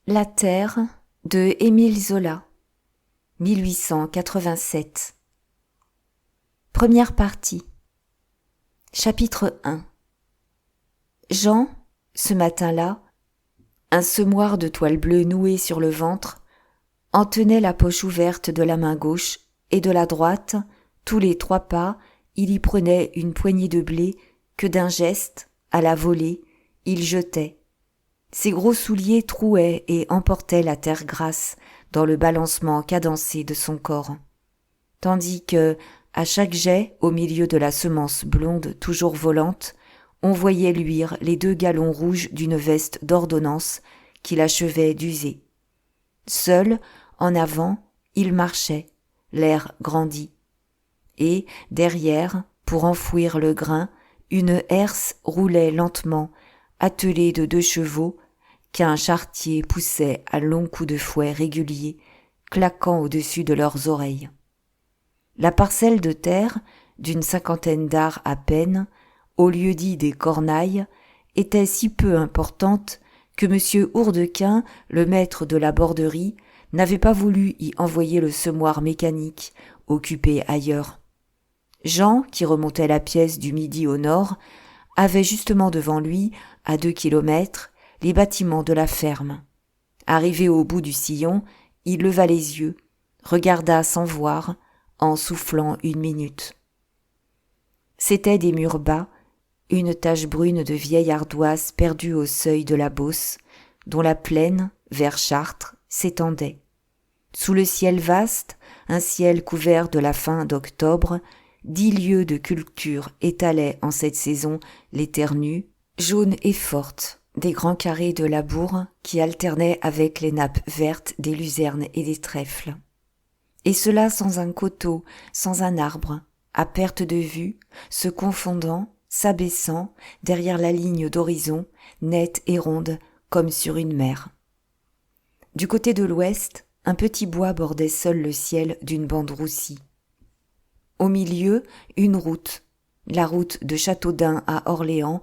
La Terre de Émile Zola, 1887. Première partie. Chapitre 1. Jean, ce matin-là, un semoir de toile bleue noué sur le ventre, en tenait la poche ouverte de la main gauche et de la droite, tous les 3 pas, il y prenait une poignée de blé que d'un geste, à la volée, il jetait. Ses gros souliers trouaient et emportaient la terre grasse dans le balancement cadencé de son corps. Tandis que, à chaque jet, au milieu de la semence blonde toujours volante, on voyait luire les 2 galons rouges d'une veste d'ordonnance qu'il achevait d'user. Seul, en avant, il marchait, l'air grandi. Et, derrière, pour enfouir le grain, une herse roulait lentement, attelée de 2 chevaux, qu'un charretier poussait à longs coups de fouet réguliers, claquant au-dessus de leurs oreilles. La parcelle de terre, d'une 50aine d'ars à peine, au lieu-dit des Cornailles, était si peu importante que M. Hourdequin, le maître de la borderie, n'avait pas voulu y envoyer le semoir mécanique, occupé ailleurs. Jean, qui remontait la pièce du midi au nord, avait justement devant lui, à 2 kilomètres, les bâtiments de la ferme. Arrivé au bout du sillon, il leva les yeux, regarda sans voir, en soufflant 1 minute. C'étaient des murs bas, une tache brune de vieille ardoise perdue au seuil de la Beauce, dont la plaine, vers Chartres, s'étendait. Sous le ciel vaste, un ciel couvert de la fin d'octobre, 10 lieues de culture étalaient en cette saison les terres nues, jaunes et fortes, des grands carrés de labour qui alternaient avec les nappes vertes des luzernes et des trèfles. Et cela sans un coteau, sans un arbre, à perte de vue, se confondant, s'abaissant, derrière la ligne d'horizon, nette et ronde, comme sur une mer. Du côté de l'ouest, un petit bois bordait seul le ciel d'une bande roussie. Au milieu, une route, la route de Châteaudun à Orléans,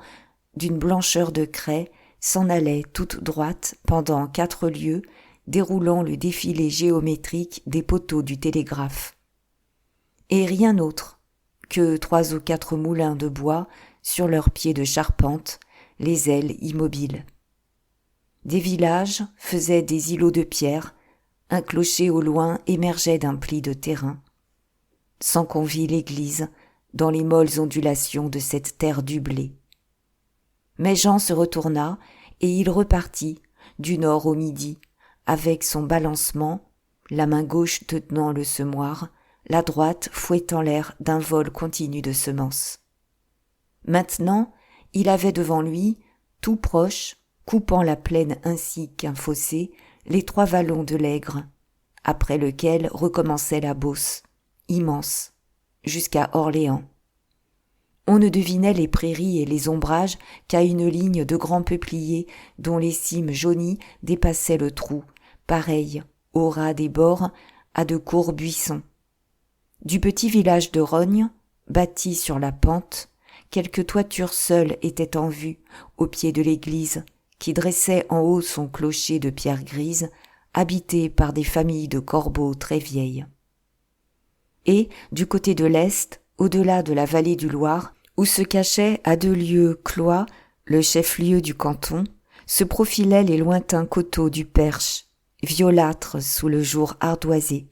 d'une blancheur de craie, s'en allait toute droite pendant 4 lieues, déroulant le défilé géométrique des poteaux du télégraphe. Et rien autre que 3 ou 4 moulins de bois sur leurs pieds de charpente, les ailes immobiles. Des villages faisaient des îlots de pierre, un clocher au loin émergeait d'un pli de terrain, sans qu'on vît l'église dans les molles ondulations de cette terre du blé. Mais Jean se retourna et il repartit, du nord au midi, avec son balancement, la main gauche tenant le semoir, la droite fouettant l'air d'un vol continu de semences. Maintenant, il avait devant lui, tout proche, coupant la plaine ainsi qu'un fossé, les 3 vallons de l'Aigre, après lequel recommençait la Beauce, immense, jusqu'à Orléans. On ne devinait les prairies et les ombrages qu'à une ligne de grands peupliers dont les cimes jaunies dépassaient le trou, pareil, au ras des bords, à de courts buissons. Du petit village de Rognes, bâti sur la pente, quelques toitures seules étaient en vue, au pied de l'église, qui dressait en haut son clocher de pierre grise, habité par des familles de corbeaux très vieilles. Et, du côté de l'est, au-delà de la vallée du Loir, où se cachait à 2 lieues Cloyes, le chef-lieu du canton, se profilaient les lointains coteaux du Perche, violâtres sous le jour ardoisé.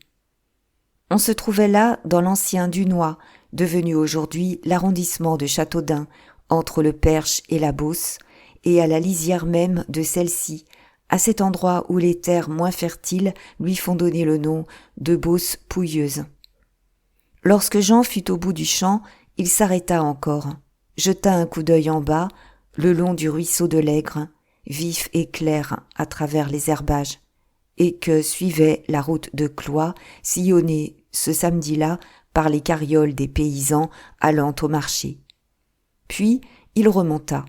On se trouvait là dans l'ancien Dunois, devenu aujourd'hui l'arrondissement de Châteaudun, entre le Perche et la Beauce, et à la lisière même de celle-ci, à cet endroit où les terres moins fertiles lui font donner le nom de Beauce pouilleuse. Lorsque Jean fut au bout du champ, il s'arrêta encore, jeta un coup d'œil en bas, le long du ruisseau de l'Aigre, vif et clair à travers les herbages, et que suivait la route de Cloyes, sillonnée ce samedi-là par les carrioles des paysans allant au marché. Puis il remonta.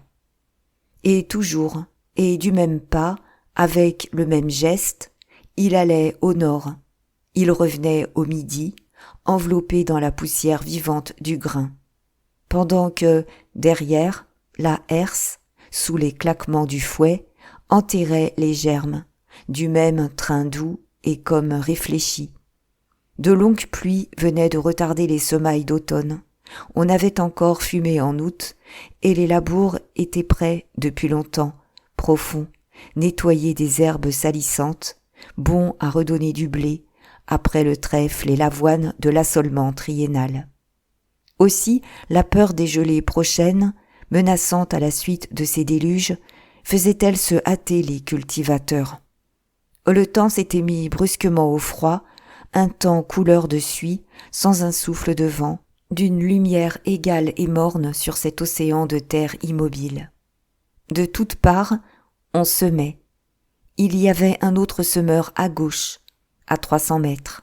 Et toujours, et du même pas, avec le même geste, il allait au nord, il revenait au midi, enveloppé dans la poussière vivante du grain, pendant que, derrière, la herse, sous les claquements du fouet, enterrait les germes, du même train doux et comme réfléchi. De longues pluies venaient de retarder les semailles d'automne. On avait encore fumé en août, et les labours étaient prêts depuis longtemps, profonds, nettoyés des herbes salissantes, bons à redonner du blé, après le trèfle et l'avoine de l'assolement triennal. Aussi, la peur des gelées prochaines, menaçante à la suite de ces déluges, faisait-elle se hâter les cultivateurs. Le temps s'était mis brusquement au froid, un temps couleur de suie, sans un souffle de vent, d'une lumière égale et morne sur cet océan de terre immobile. De toutes parts, on semait. Il y avait un autre semeur à gauche, à 300 mètres,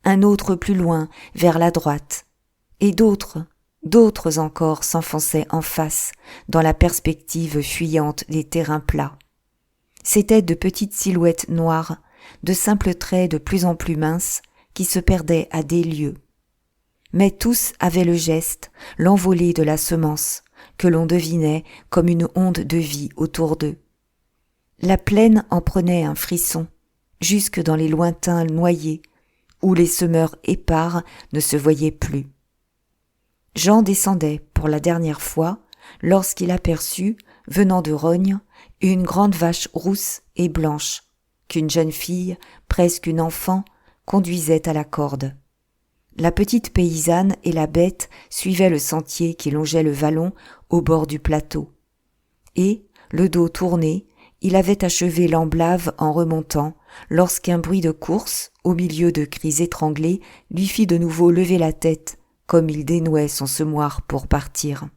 un autre plus loin, vers la droite, et d'autres encore s'enfonçaient en face, dans la perspective fuyante des terrains plats. C'étaient de petites silhouettes noires, de simples traits de plus en plus minces, qui se perdaient à des lieues. Mais tous avaient le geste, l'envolée de la semence, que l'on devinait comme une onde de vie autour d'eux. La plaine en prenait un frisson, jusque dans les lointains noyés, où les semeurs épars ne se voyaient plus. Jean descendait pour la dernière fois, lorsqu'il aperçut, venant de Rognes, une grande vache rousse et blanche, qu'une jeune fille, presque une enfant, conduisait à la corde. La petite paysanne et la bête suivaient le sentier qui longeait le vallon au bord du plateau. Et, le dos tourné, il avait achevé l'emblave en remontant, lorsqu'un bruit de course, au milieu de cris étranglés, lui fit de nouveau lever la tête, comme il dénouait son semoir pour partir.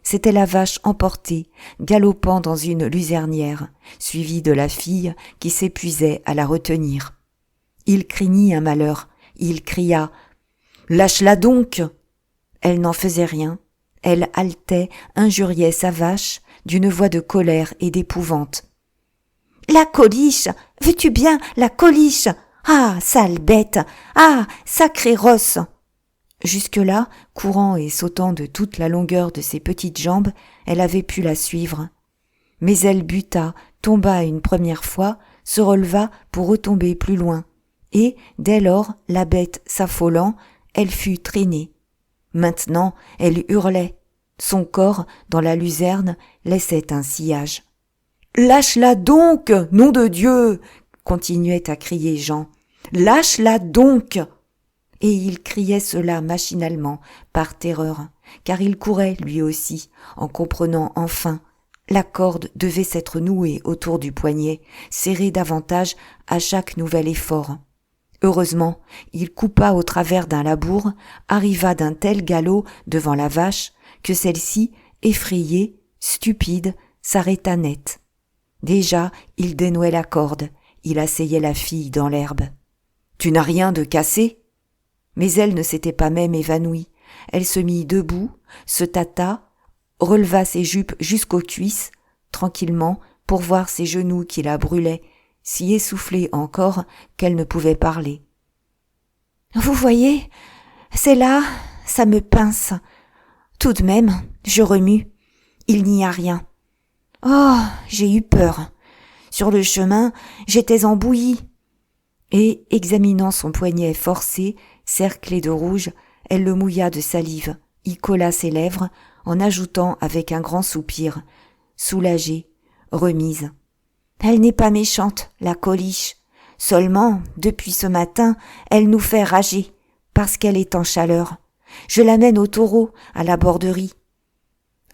C'était la vache emportée, galopant dans une luzernière, suivie de la fille qui s'épuisait à la retenir. Il craignit un malheur, il cria « Lâche-la donc !» Elle n'en faisait rien, elle haletait, injuriait sa vache d'une voix de colère et d'épouvante. « La coliche ! Veux-tu bien, la coliche ! Ah, sale bête ! Ah, sacré rosse !» Jusque-là, courant et sautant de toute la longueur de ses petites jambes, elle avait pu la suivre. Mais elle buta, tomba une première fois, se releva pour retomber plus loin, et, dès lors, la bête s'affolant, elle fut traînée. Maintenant, elle hurlait. Son corps, dans la luzerne, laissait un sillage. « Lâche-la donc, nom de Dieu !» continuait à crier Jean. « Lâche-la donc !» Et il criait cela machinalement, par terreur, car il courait lui aussi, en comprenant enfin. La corde devait s'être nouée autour du poignet, serrée davantage à chaque nouvel effort. Heureusement, il coupa au travers d'un labour, arriva d'un tel galop devant la vache que celle-ci, effrayée, stupide, s'arrêta net. Déjà, il dénouait la corde, il asseyait la fille dans l'herbe. « Tu n'as rien de cassé ?» Mais elle ne s'était pas même évanouie. Elle se mit debout, se tâta, releva ses jupes jusqu'aux cuisses, tranquillement, pour voir ses genoux qui la brûlaient, si essoufflés encore qu'elle ne pouvait parler. « Vous voyez, c'est là, ça me pince. Tout de même, je remue. Il n'y a rien. Oh, j'ai eu peur. Sur le chemin, j'étais en bouillie. » Et, examinant son poignet forcé, cerclé de rouge, elle le mouilla de salive, y colla ses lèvres, en ajoutant avec un grand soupir, soulagée, remise. « Elle n'est pas méchante, la coliche. Seulement, depuis ce matin, elle nous fait rager, parce qu'elle est en chaleur. Je l'amène au taureau, à la borderie. »«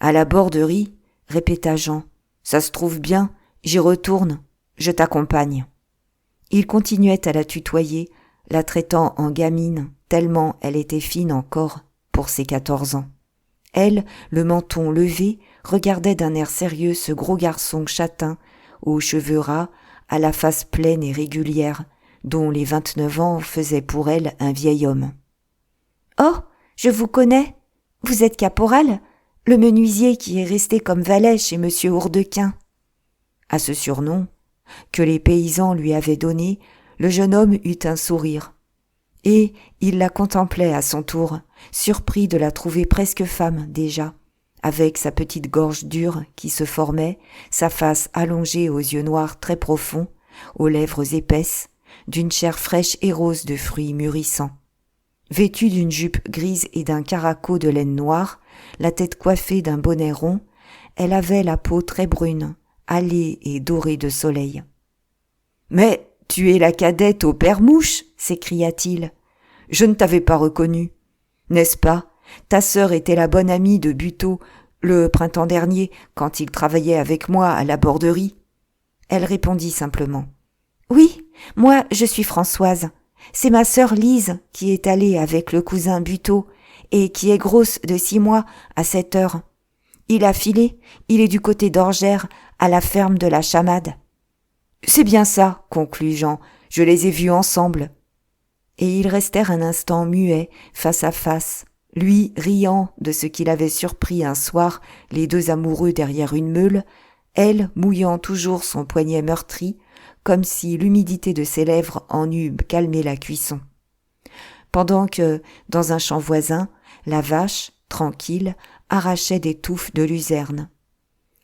À la borderie ?» répéta Jean. « Ça se trouve bien, j'y retourne, je t'accompagne. » Il continuait à la tutoyer, la traitant en gamine, tellement elle était fine encore pour ses 14 ans. Elle, le menton levé, regardait d'un air sérieux ce gros garçon châtain, aux cheveux ras, à la face pleine et régulière, dont les 29 ans faisaient pour elle un vieil homme. « Oh, je vous connais. Vous êtes caporal, le menuisier qui est resté comme valet chez monsieur Hourdequin. » À ce surnom, que les paysans lui avaient donné, le jeune homme eut un sourire. Et il la contemplait à son tour, surpris de la trouver presque femme déjà, avec sa petite gorge dure qui se formait, sa face allongée aux yeux noirs très profonds, aux lèvres épaisses, d'une chair fraîche et rose de fruits mûrissants. Vêtue d'une jupe grise et d'un caraco de laine noire, la tête coiffée d'un bonnet rond, elle avait la peau très brune, hâlée et dorée de soleil. « Mais tu es la cadette au père Mouche !» s'écria-t-il. « Je ne t'avais pas reconnue. N'est-ce pas ? Ta sœur était la bonne amie de Buteau le printemps dernier, quand il travaillait avec moi à la borderie. » Elle répondit simplement. « Oui, moi je suis Françoise. C'est ma sœur Lise qui est allée avec le cousin Buteau et qui est grosse de 6 mois à cette heure. Il a filé, il est du côté d'Orgères, à la ferme de la Chamade. »« C'est bien ça, » conclut Jean, « je les ai vus ensemble. » Et ils restèrent un instant muets, face à face, lui riant de ce qu'il avait surpris un soir les deux amoureux derrière une meule, elle mouillant toujours son poignet meurtri, comme si l'humidité de ses lèvres en eût calmé la cuisson. Pendant que, dans un champ voisin, la vache, tranquille, arrachait des touffes de luzerne.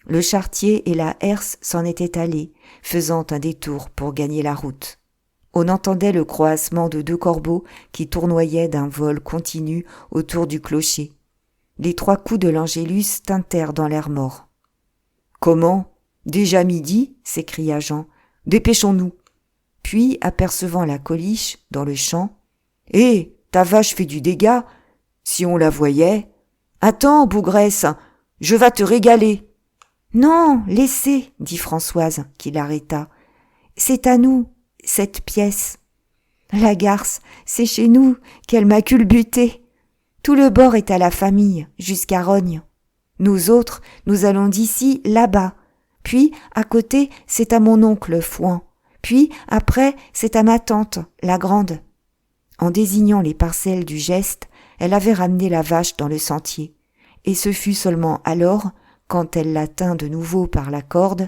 Le charretier et la herse s'en étaient allés, faisant un détour pour gagner la route. On entendait le croassement de 2 corbeaux qui tournoyaient d'un vol continu autour du clocher. Les 3 coups de l'Angélus tintèrent dans l'air mort. « Comment ? Déjà midi ?» s'écria Jean. « Dépêchons-nous !» Puis, apercevant la Coliche dans le champ, « Hé, ta vache fait du dégât ! Si on la voyait !»« Attends, bougresse, je vas te régaler !»« Non, laissez, » dit Françoise, qui l'arrêta. « C'est à nous, cette pièce. La garce, c'est chez nous qu'elle m'a culbuté. Tout le bord est à la famille, jusqu'à Rognes. Nous autres, nous allons d'ici là-bas. Puis, à côté, c'est à mon oncle Fouan. Puis, après, c'est à ma tante, la grande. » En désignant les parcelles du geste, elle avait ramené la vache dans le sentier. Et ce fut seulement alors, quand elle la tint de nouveau par la corde,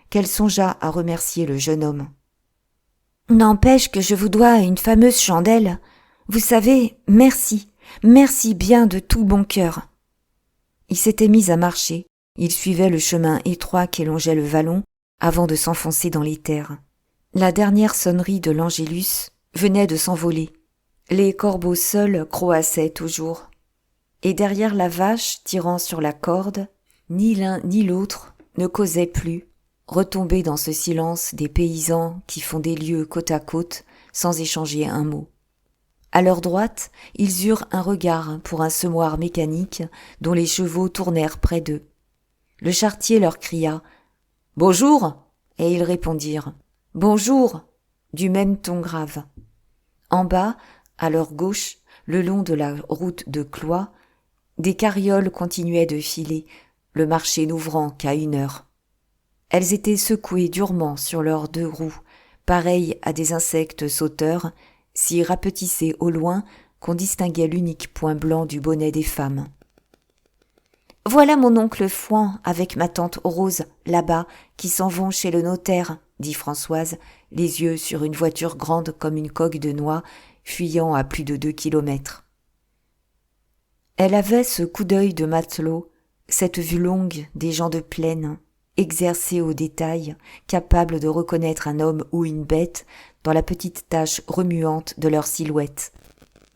qu'elle songea à remercier le jeune homme. « N'empêche que je vous dois une fameuse chandelle. Vous savez, merci, merci bien de tout bon cœur. » Il s'était mis à marcher. Il suivait le chemin étroit qui longeait le vallon avant de s'enfoncer dans les terres. La dernière sonnerie de l'Angélus venait de s'envoler. Les corbeaux seuls croassaient toujours. Et derrière la vache tirant sur la corde, ni l'un ni l'autre ne causaient plus, retombés dans ce silence des paysans qui font des lieues côte à côte sans échanger un mot. À leur droite, ils eurent un regard pour un semoir mécanique dont les chevaux tournèrent près d'eux. Le charretier leur cria « Bonjour !» et ils répondirent « Bonjour !» du même ton grave. En bas, à leur gauche, le long de la route de Cloyes, des carrioles continuaient de filer, le marché n'ouvrant qu'à 1 heure. Elles étaient secouées durement sur leurs 2 roues, pareilles à des insectes sauteurs, si rapetissés au loin qu'on distinguait l'unique point blanc du bonnet des femmes. « Voilà mon oncle Fouan avec ma tante Rose, là-bas, qui s'en vont chez le notaire, » dit Françoise, les yeux sur une voiture grande comme une coque de noix, fuyant à plus de 2 kilomètres. Elle avait ce coup d'œil de matelot, cette vue longue des gens de plaine, exercée au détail, capable de reconnaître un homme ou une bête dans la petite tache remuante de leur silhouette.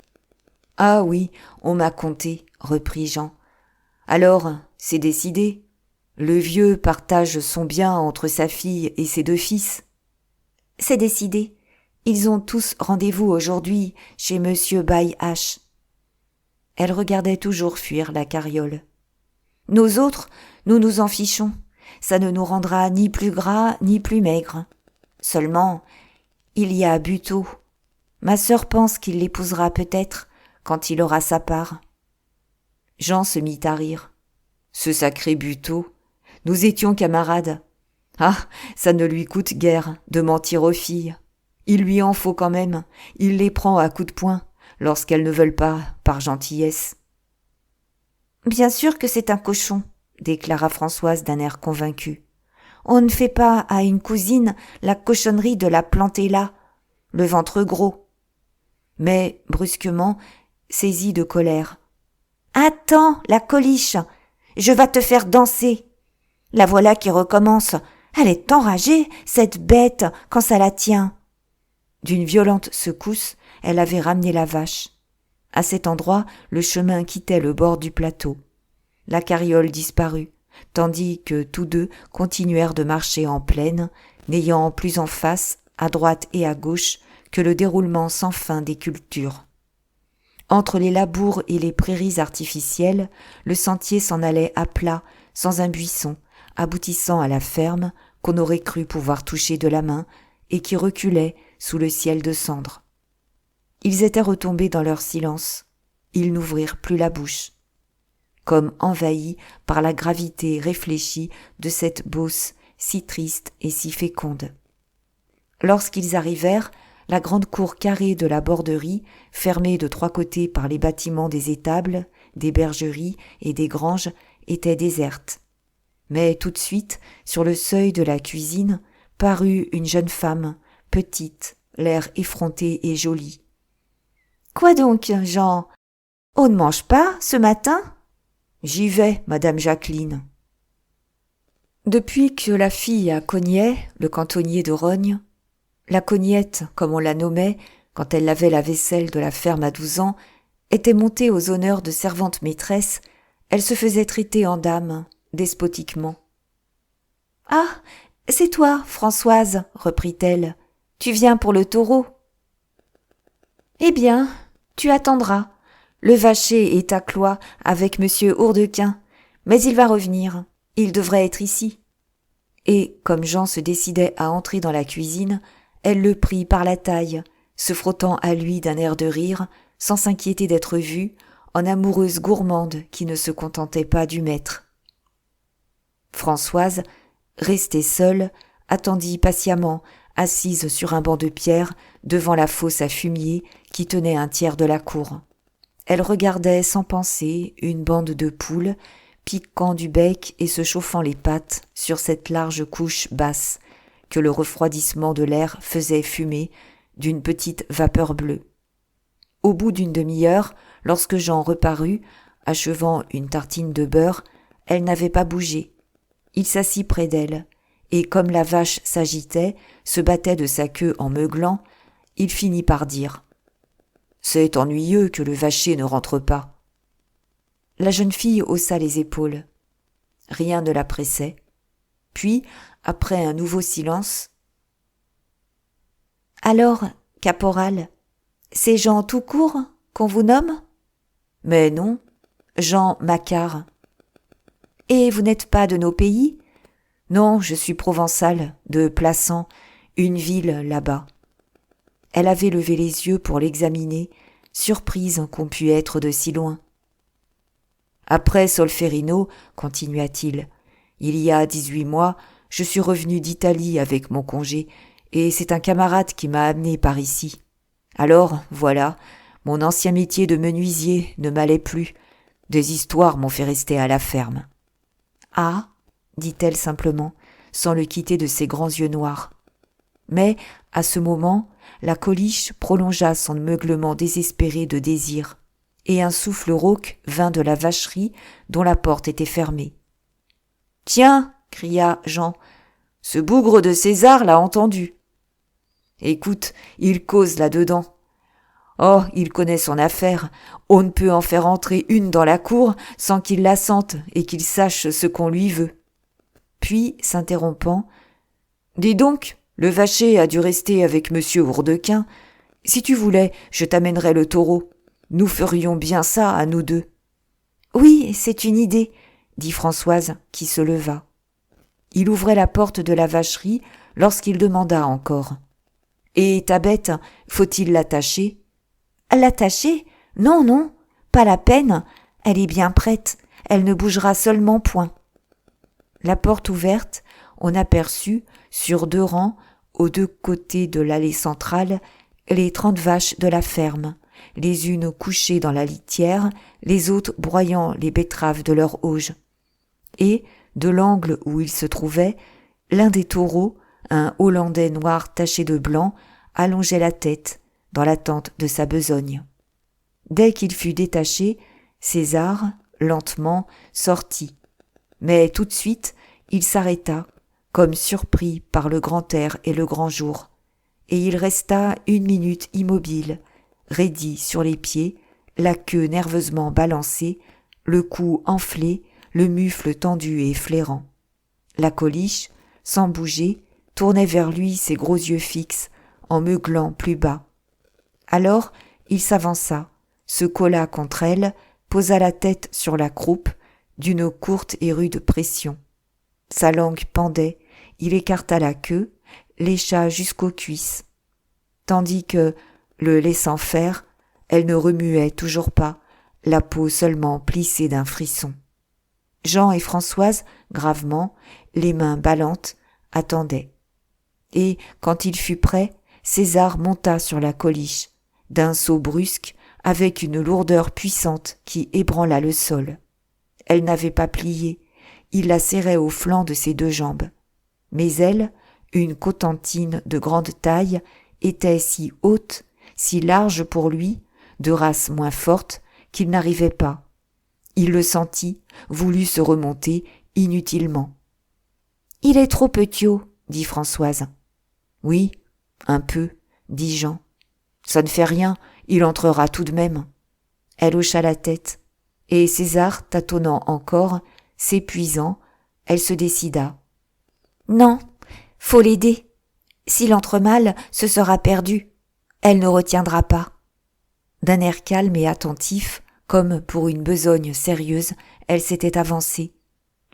« Ah oui, on m'a conté, » reprit Jean. « Alors, c'est décidé. Le vieux partage son bien entre sa fille et ses 2 fils. »« C'est décidé. Ils ont tous rendez-vous aujourd'hui chez Monsieur Baille H. » Elle regardait toujours fuir la carriole. « Nous autres, nous nous en fichons. Ça ne nous rendra ni plus gras ni plus maigres. Seulement, il y a Buteau. Ma sœur pense qu'il l'épousera peut-être quand il aura sa part. » Jean se mit à rire. « Ce sacré Buteau, nous étions camarades. Ah, ça ne lui coûte guère de mentir aux filles. Il lui en faut quand même, il les prend à coups de poing lorsqu'elles ne veulent pas par gentillesse. »« Bien sûr que c'est un cochon, » déclara Françoise d'un air convaincu. « On ne fait pas à une cousine la cochonnerie de la planter là, le ventre gros. » Mais, brusquement, saisie de colère. « Attends, la Coliche, je vas te faire danser. La voilà qui recommence. Elle est enragée, cette bête, quand ça la tient. » D'une violente secousse, elle avait ramené la vache. À cet endroit, le chemin quittait le bord du plateau. La carriole disparut, tandis que tous deux continuèrent de marcher en plaine, n'ayant plus en face, à droite et à gauche, que le déroulement sans fin des cultures. Entre les labours et les prairies artificielles, le sentier s'en allait à plat, sans un buisson, aboutissant à la ferme qu'on aurait cru pouvoir toucher de la main et qui reculait sous le ciel de cendres. Ils étaient retombés dans leur silence. Ils n'ouvrirent plus la bouche. Comme envahis par la gravité réfléchie de cette Beauce si triste et si féconde. Lorsqu'ils arrivèrent, la grande cour carrée de la Borderie, fermée de trois côtés par les bâtiments des étables, des bergeries et des granges, était déserte. Mais tout de suite, sur le seuil de la cuisine, parut une jeune femme, petite, l'air effronté et joli. « Quoi donc, Jean ? On ne mange pas, ce matin ? » ?»« J'y vais, Madame Jacqueline. » Depuis que la fille à Cogney, le cantonnier de Rognes, la Cognette, comme on la nommait, quand elle lavait la vaisselle de la ferme à 12 ans, était montée aux honneurs de servante maîtresse, elle se faisait traiter en dame, despotiquement. « Ah, c'est toi, Françoise, reprit-elle. Tu viens pour le taureau. »« Eh bien, tu attendras. Le vacher est à Cloyes avec monsieur Hourdequin, mais il va revenir. Il devrait être ici. » Et, comme Jean se décidait à entrer dans la cuisine, elle le prit par la taille, se frottant à lui d'un air de rire, sans s'inquiéter d'être vue, en amoureuse gourmande qui ne se contentait pas du maître. Françoise, restée seule, attendit patiemment, assise sur un banc de pierre, devant la fosse à fumier qui tenait un tiers de la cour. Elle regardait sans penser une bande de poules, piquant du bec et se chauffant les pattes sur cette large couche basse, que le refroidissement de l'air faisait fumer d'une petite vapeur bleue. Au bout d'une demi-heure, lorsque Jean reparut, achevant une tartine de beurre, elle n'avait pas bougé. Il s'assit près d'elle, et comme la vache s'agitait, se battait de sa queue en meuglant, il finit par dire « C'est ennuyeux que le vacher ne rentre pas. » La jeune fille haussa les épaules. Rien ne la pressait. Puis, après un nouveau silence, « Alors, caporal, c'est Jean tout court qu'on vous nomme ? » ?»« Mais non, Jean Macquart. »« Et vous n'êtes pas de nos pays ? » ?»« Non, je suis provençale, de Plassans, une ville là-bas. » Elle avait levé les yeux pour l'examiner, surprise qu'on pût être de si loin. « Après Solferino, continua-t-il, il y a 18 mois, je suis revenu d'Italie avec mon congé, et c'est un camarade qui m'a amené par ici. Alors, voilà, mon ancien métier de menuisier ne m'allait plus. Des histoires m'ont fait rester à la ferme. »« Ah » dit-elle simplement, sans le quitter de ses grands yeux noirs. Mais, à ce moment, la Coliche prolongea son meuglement désespéré de désir, et un souffle rauque vint de la vacherie dont la porte était fermée. « Tiens !» cria Jean, « ce bougre de César l'a entendu. Écoute, il cause là-dedans. Oh, il connaît son affaire, on ne peut en faire entrer une dans la cour sans qu'il la sente et qu'il sache ce qu'on lui veut. » Puis, s'interrompant, « Dis donc, le vacher a dû rester avec monsieur Hourdequin. Si tu voulais, je t'amènerais le taureau. Nous ferions bien ça à nous deux. »« Oui, c'est une idée, » dit Françoise, qui se leva. Il ouvrait la porte de la vacherie lorsqu'il demanda encore. « Et ta bête, faut-il l'attacher ?»« L'attacher ? Non, non, pas la peine, elle est bien prête, elle ne bougera seulement point. » La porte ouverte, on aperçut, sur 2 rangs, aux 2 côtés de l'allée centrale, les 30 vaches de la ferme, les unes couchées dans la litière, les autres broyant les betteraves de leur auge. Et, de l'angle où ils se trouvaient, l'un des taureaux, un Hollandais noir taché de blanc, allongeait la tête, dans l'attente de sa besogne. Dès qu'il fut détaché, César, lentement, sortit. Mais tout de suite, il s'arrêta, comme surpris par le grand air et le grand jour, et il resta 1 minute immobile, raidi sur les pieds, la queue nerveusement balancée, le cou enflé, le mufle tendu et flairant. La Coliche, sans bouger, tournait vers lui ses gros yeux fixes, en meuglant plus bas. Alors, il s'avança, se colla contre elle, posa la tête sur la croupe, d'une courte et rude pression. Sa langue pendait, il écarta la queue, lécha jusqu'aux cuisses. Tandis que, le laissant faire, elle ne remuait toujours pas, la peau seulement plissée d'un frisson. Jean et Françoise, gravement, les mains ballantes, attendaient. Et, quand il fut prêt, César monta sur la Coliche, d'un saut brusque, avec une lourdeur puissante qui ébranla le sol. Elle n'avait pas plié, il la serrait au flanc de ses 2 jambes. Mais elle, une Cotentine de grande taille, était si haute, si large pour lui, de race moins forte, qu'il n'arrivait pas. Il le sentit, voulut se remonter inutilement. « Il est trop petiot, » dit Françoise. « Oui, un peu, » dit Jean. « Ça ne fait rien, il entrera tout de même. » Elle hocha la tête, et César, tâtonnant encore, s'épuisant, elle se décida. « Non, faut l'aider. S'il entre mal, ce sera perdu. Elle ne retiendra pas. » D'un air calme et attentif, comme pour une besogne sérieuse, elle s'était avancée.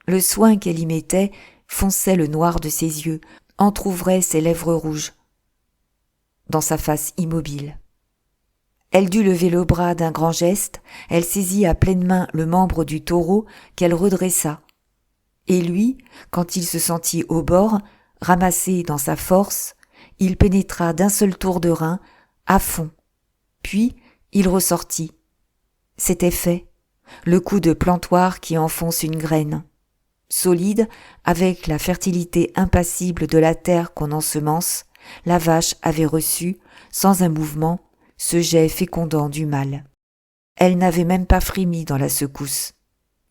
Le soin qu'elle y mettait fonçait le noir de ses yeux, entr'ouvrait ses lèvres rouges, dans sa face immobile. Elle dut lever le bras d'un grand geste, elle saisit à pleine main le membre du taureau qu'elle redressa. Et lui, quand il se sentit au bord, ramassé dans sa force, il pénétra d'un seul tour de rein, à fond. Puis, il ressortit. C'était fait, le coup de plantoir qui enfonce une graine. Solide, avec la fertilité impassible de la terre qu'on ensemence, la vache avait reçu, sans un mouvement, ce jet fécondant du mal. Elle n'avait même pas frémi dans la secousse.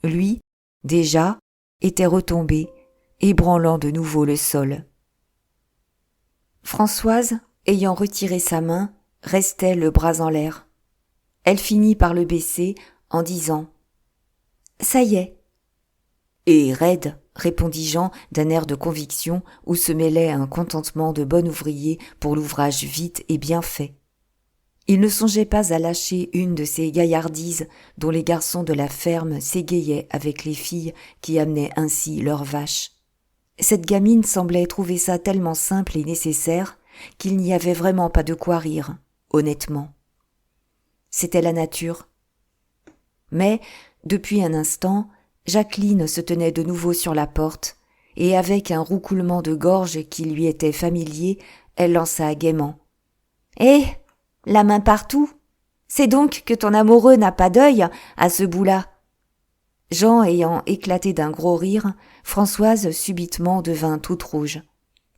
Lui, déjà, était retombé, ébranlant de nouveau le sol. Françoise, ayant retiré sa main, restait le bras en l'air. Elle finit par le baisser en disant « Ça y est ». « Et raide », répondit Jean d'un air de conviction où se mêlait un contentement de bon ouvrier pour l'ouvrage vite et bien fait. Il ne songeait pas à lâcher une de ces gaillardises dont les garçons de la ferme s'égayaient avec les filles qui amenaient ainsi leurs vaches. Cette gamine semblait trouver ça tellement simple et nécessaire qu'il n'y avait vraiment pas de quoi rire, honnêtement. C'était la nature. Mais, depuis un instant, Jacqueline se tenait de nouveau sur la porte, et avec un roucoulement de gorge qui lui était familier, elle lança gaiement. « Eh, la main partout. C'est donc que ton amoureux n'a pas d'œil à ce bout-là. » Jean ayant éclaté d'un gros rire, Françoise subitement devint toute rouge.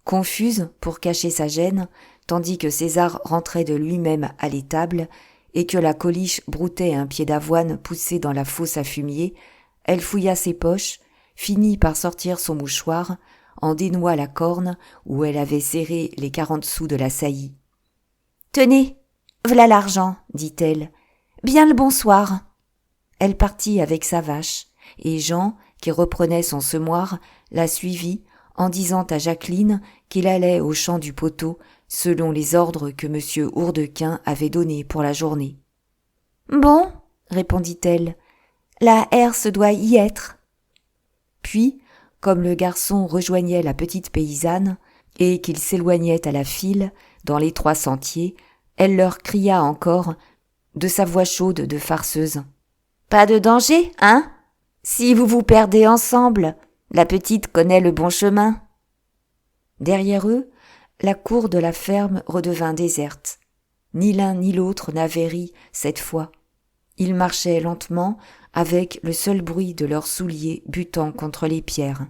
Confuse pour cacher sa gêne, tandis que César rentrait de lui-même à l'étable, et que la Coliche broutait un pied d'avoine poussé dans la fosse à fumier, elle fouilla ses poches, finit par sortir son mouchoir, en dénoua la corne où elle avait serré les 40 sous de la saillie. « Tenez, v'là l'argent, dit-elle. Bien le bonsoir. » Elle partit avec sa vache, et Jean, qui reprenait son semoir, la suivit en disant à Jacqueline qu'il allait au champ du poteau selon les ordres que M. Hourdequin avait donnés pour la journée. « Bon, » répondit-elle, « la herse doit y être. » Puis, comme le garçon rejoignait la petite paysanne et qu'il s'éloignait à la file dans l'étroit sentier, elle leur cria encore, de sa voix chaude de farceuse. « Pas de danger, hein? Si vous vous perdez ensemble, la petite connaît le bon chemin. » Derrière eux, la cour de la ferme redevint déserte. Ni l'un ni l'autre n'avait ri cette fois. Ils marchaient lentement, avec le seul bruit de leurs souliers butant contre les pierres.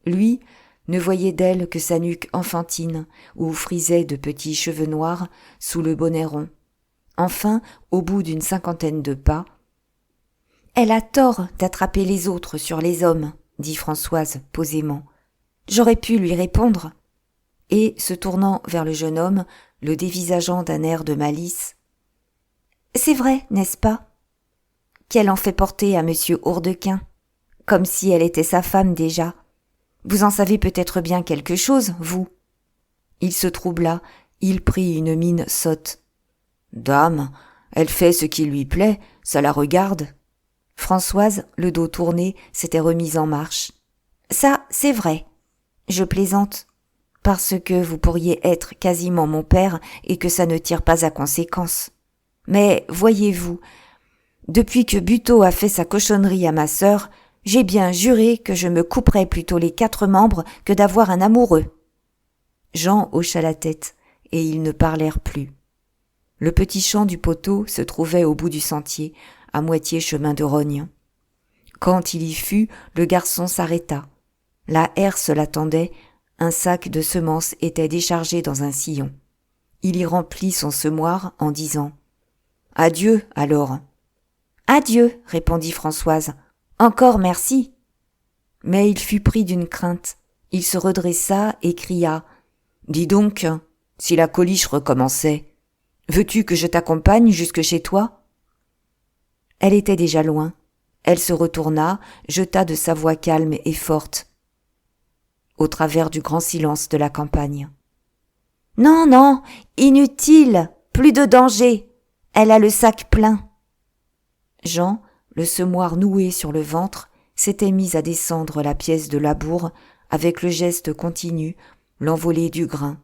Lui ne voyait d'elle que sa nuque enfantine, où frisaient de petits cheveux noirs sous le bonnet rond. Enfin, au bout d'une 50aine de pas, « Elle a tort d'attraper les autres sur les hommes, » dit Françoise posément. J'aurais pu lui répondre. » Et, se tournant vers le jeune homme, le dévisageant d'un air de malice. « C'est vrai, n'est-ce pas ? Qu'elle en fait porter à monsieur Hourdequin, comme si elle était sa femme déjà. Vous en savez peut-être bien quelque chose, vous. » Il se troubla, il prit une mine sotte. « Dame, elle fait ce qui lui plaît, ça la regarde. » Françoise, le dos tourné, s'était remise en marche. « Ça, c'est vrai. Je plaisante. Parce que vous pourriez être quasiment mon père et que ça ne tire pas à conséquence. Mais, voyez-vous, depuis que Buteau a fait sa cochonnerie à ma sœur, j'ai bien juré que je me couperais plutôt les 4 membres que d'avoir un amoureux. » Jean hocha la tête, et ils ne parlèrent plus. Le petit champ du poteau se trouvait au bout du sentier, à moitié chemin de Rogne. Quand il y fut, le garçon s'arrêta. La herse l'attendait, un sac de semences était déchargé dans un sillon. Il y remplit son semoir en disant « Adieu, alors. »« Adieu, répondit Françoise. Encore merci. » Mais il fut pris d'une crainte. Il se redressa et cria « Dis donc, si la coliche recommençait, veux-tu que je t'accompagne jusque chez toi ?» Elle était déjà loin. Elle se retourna, jeta de sa voix calme et forte au travers du grand silence de la campagne. « Non, non, inutile, plus de danger, elle a le sac plein. » Jean, le semoir noué sur le ventre, s'était mis à descendre la pièce de labour avec le geste continu, l'envolée du grain,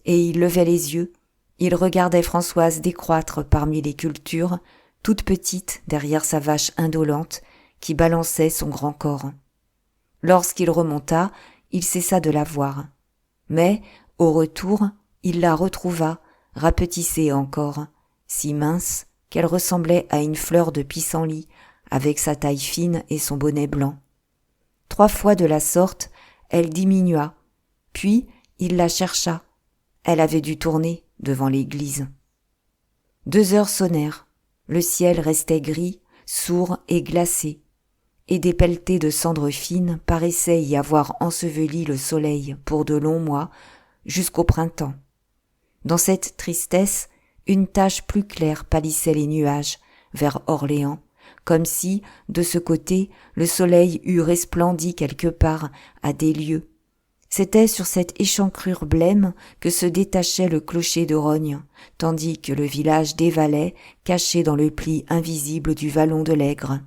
et il levait les yeux, il regardait Françoise décroître parmi les cultures, toute petite derrière sa vache indolente qui balançait son grand corps. Lorsqu'il remonta, il cessa de la voir. Mais, au retour, il la retrouva, rapetissée encore, si mince qu'elle ressemblait à une fleur de pissenlit, avec sa taille fine et son bonnet blanc. 3 fois de la sorte, elle diminua, puis il la chercha. Elle avait dû tourner devant l'église. 2 heures sonnèrent. Le ciel restait gris, sourd et glacé, et des pelletées de cendres fines paraissaient y avoir enseveli le soleil pour de longs mois, jusqu'au printemps. Dans cette tristesse, une tache plus claire pâlissait les nuages, vers Orléans, comme si, de ce côté, le soleil eût resplendi quelque part à des lieues. C'était sur cette échancrure blême que se détachait le clocher de Rogne, tandis que le village dévalait, caché dans le pli invisible du vallon de l'Aigre.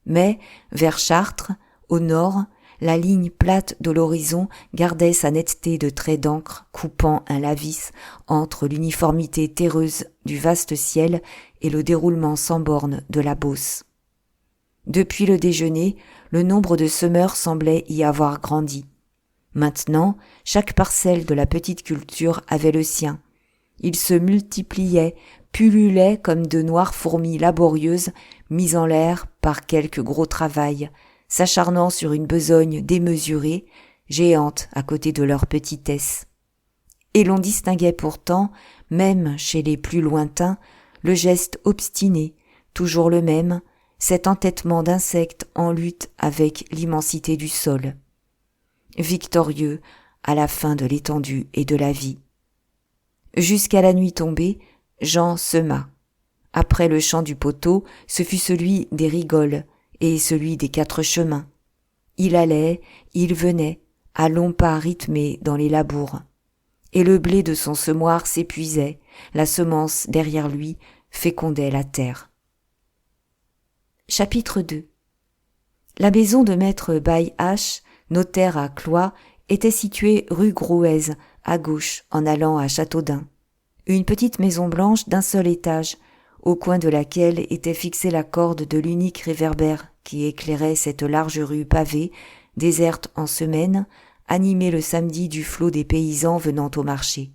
Mais, vers Chartres, au nord, la ligne plate de l'horizon gardait sa netteté de traits d'encre coupant un lavis entre l'uniformité terreuse du vaste ciel et le déroulement sans borne de la Beauce. Depuis le déjeuner, le nombre de semeurs semblait y avoir grandi. Maintenant, chaque parcelle de la petite culture avait le sien. Ils se multipliaient, pullulaient comme de noires fourmis laborieuses, mises en l'air par quelque gros travail, s'acharnant sur une besogne démesurée, géante à côté de leur petitesse. Et l'on distinguait pourtant, même chez les plus lointains, le geste obstiné, toujours le même, cet entêtement d'insectes en lutte avec l'immensité du sol. Victorieux à la fin de l'étendue et de la vie. Jusqu'à la nuit tombée, Jean sema. Après le chant du poteau, ce fut celui des rigoles et celui des 4 chemins. Il allait, il venait, à longs pas rythmés dans les labours. Et le blé de son semoir s'épuisait, la semence derrière lui fécondait la terre. Chapitre 2. La maison de maître Baille-Hache, notaire à Cloyes, était située rue Grouez, à gauche, en allant à Châteaudun. Une petite maison blanche d'un seul étage, au coin de laquelle était fixée la corde de l'unique réverbère qui éclairait cette large rue pavée, déserte en semaine, animée le samedi du flot des paysans venant au marché.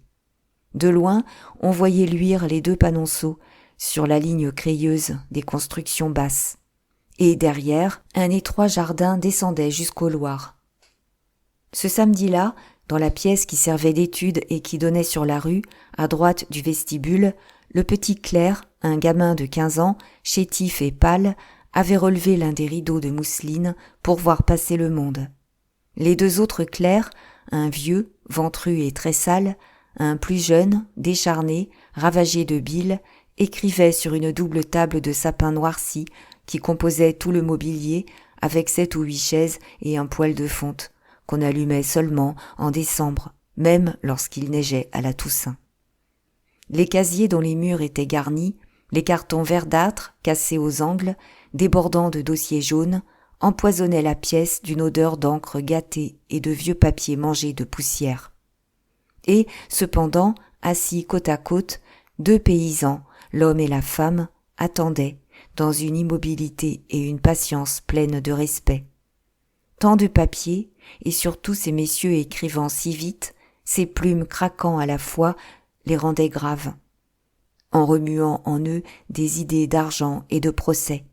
De loin, on voyait luire les 2 panonceaux sur la ligne crayeuse des constructions basses. Et derrière, un étroit jardin descendait jusqu'au Loir. Ce samedi-là, dans la pièce qui servait d'étude et qui donnait sur la rue, à droite du vestibule, le petit clerc, un gamin de 15 ans, chétif et pâle, avait relevé l'un des rideaux de mousseline pour voir passer le monde. Les deux autres clercs, un vieux, ventru et très sale, un plus jeune, décharné, ravagé de bile, écrivaient sur une double table de sapin noirci qui composait tout le mobilier avec 7 ou 8 chaises et un poêle de fonte, qu'on allumait seulement en décembre, même lorsqu'il neigeait à la Toussaint. Les casiers dont les murs étaient garnis, les cartons verdâtres cassés aux angles, débordant de dossiers jaunes, empoisonnaient la pièce d'une odeur d'encre gâtée et de vieux papier mangé de poussière. Et, cependant, assis côte à côte, 2 paysans, l'homme et la femme, attendaient, dans une immobilité et une patience pleines de respect. Tant de papier, et surtout ces messieurs écrivant si vite, ces plumes craquant à la fois, les rendaient graves, en remuant en eux des idées d'argent et de procès.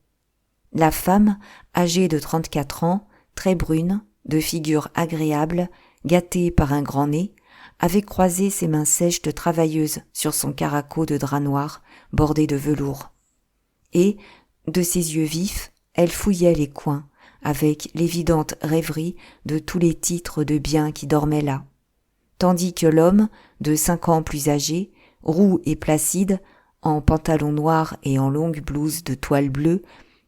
La femme, âgée de 34 ans, très brune, de figure agréable, gâtée par un grand nez, avait croisé ses mains sèches de travailleuse sur son caraco de drap noir bordé de velours. Et, de ses yeux vifs, elle fouillait les coins, avec l'évidente rêverie de tous les titres de biens qui dormaient là. Tandis que l'homme, de 5 ans plus âgé, roux et placide, en pantalon noir et en longue blouse de toile bleue,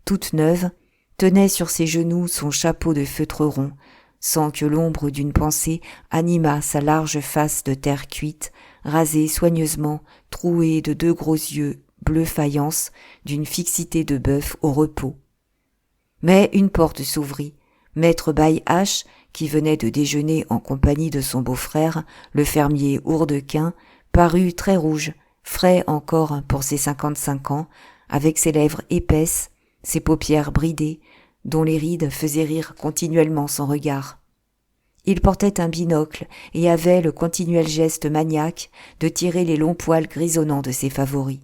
toute neuve, tenait sur ses genoux son chapeau de feutre rond, sans que l'ombre d'une pensée animât sa large face de terre cuite, rasée soigneusement, trouée de 2 gros yeux bleu faïence, d'une fixité de bœuf au repos. Mais une porte s'ouvrit. Maître Baille-Hache, qui venait de déjeuner en compagnie de son beau-frère, le fermier Hourdequin, parut très rouge, frais encore pour ses 55 ans, avec ses lèvres épaisses, ses paupières bridées, dont les rides faisaient rire continuellement son regard. Il portait un binocle et avait le continuel geste maniaque de tirer les longs poils grisonnants de ses favoris.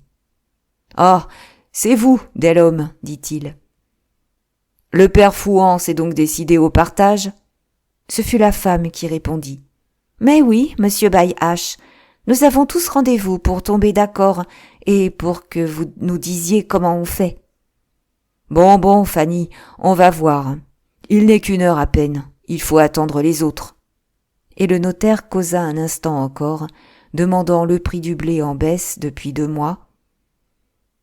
« Ah, c'est vous, Delhomme, dit-il. Le père Fouan s'est donc décidé au partage ?» Ce fut la femme qui répondit. « Mais oui, monsieur Baille-Hache, nous avons tous rendez-vous pour tomber d'accord et pour que vous nous disiez comment on fait. » Bon, Fanny, on va voir. Il n'est qu'1 heure à peine, il faut attendre les autres. » Et le notaire causa un instant encore, demandant le prix du blé en baisse depuis 2 mois,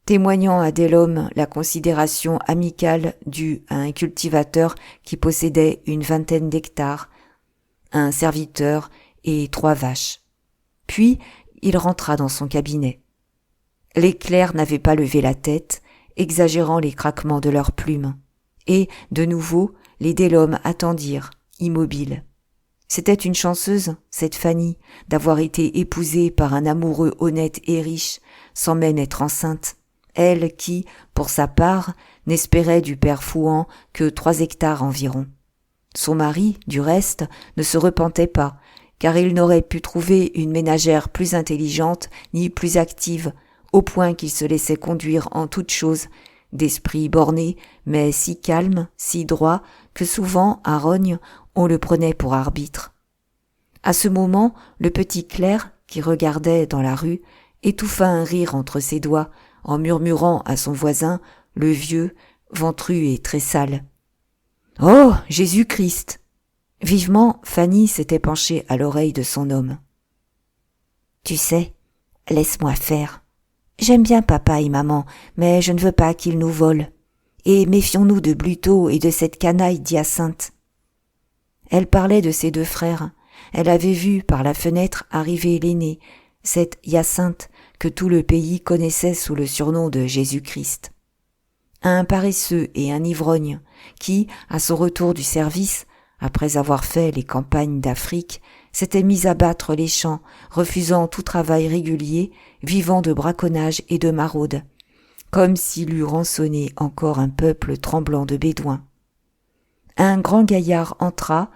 témoignant à Delhomme la considération amicale due à un cultivateur qui possédait une 20aine d'hectares, un serviteur et 3 vaches. Puis il rentra dans son cabinet. Les clercs n'avaient pas levé la tête, exagérant les craquements de leurs plumes, et, de nouveau, les Delhomme attendirent, immobiles. C'était une chanceuse, cette Fanny, d'avoir été épousée par un amoureux honnête et riche, sans même être enceinte, elle qui, pour sa part, n'espérait du père Fouan que 3 hectares environ. Son mari, du reste, ne se repentait pas, car il n'aurait pu trouver une ménagère plus intelligente ni plus active, au point qu'il se laissait conduire en toutes choses, d'esprit borné, mais si calme, si droit, que souvent, à Rognes, on le prenait pour arbitre. À ce moment, le petit clerc, qui regardait dans la rue, étouffa un rire entre ses doigts, en murmurant à son voisin, le vieux, ventru et très sale. « Oh, Jésus-Christ !» Vivement, Fanny s'était penchée à l'oreille de son homme. « Tu sais, laisse-moi faire. J'aime bien papa et maman, mais je ne veux pas qu'ils nous volent. Et méfions-nous de Bluteau et de cette canaille d'Hyacinthe. » Elle parlait de ses 2 frères. Elle avait vu par la fenêtre arriver l'aîné, cette Hyacinthe que tout le pays connaissait sous le surnom de Jésus-Christ. Un paresseux et un ivrogne qui, à son retour du service, après avoir fait les campagnes d'Afrique, s'était mis à battre les champs, refusant tout travail régulier, vivant de braconnage et de maraude, comme s'il eût rançonné encore un peuple tremblant de bédouins. Un grand gaillard entra,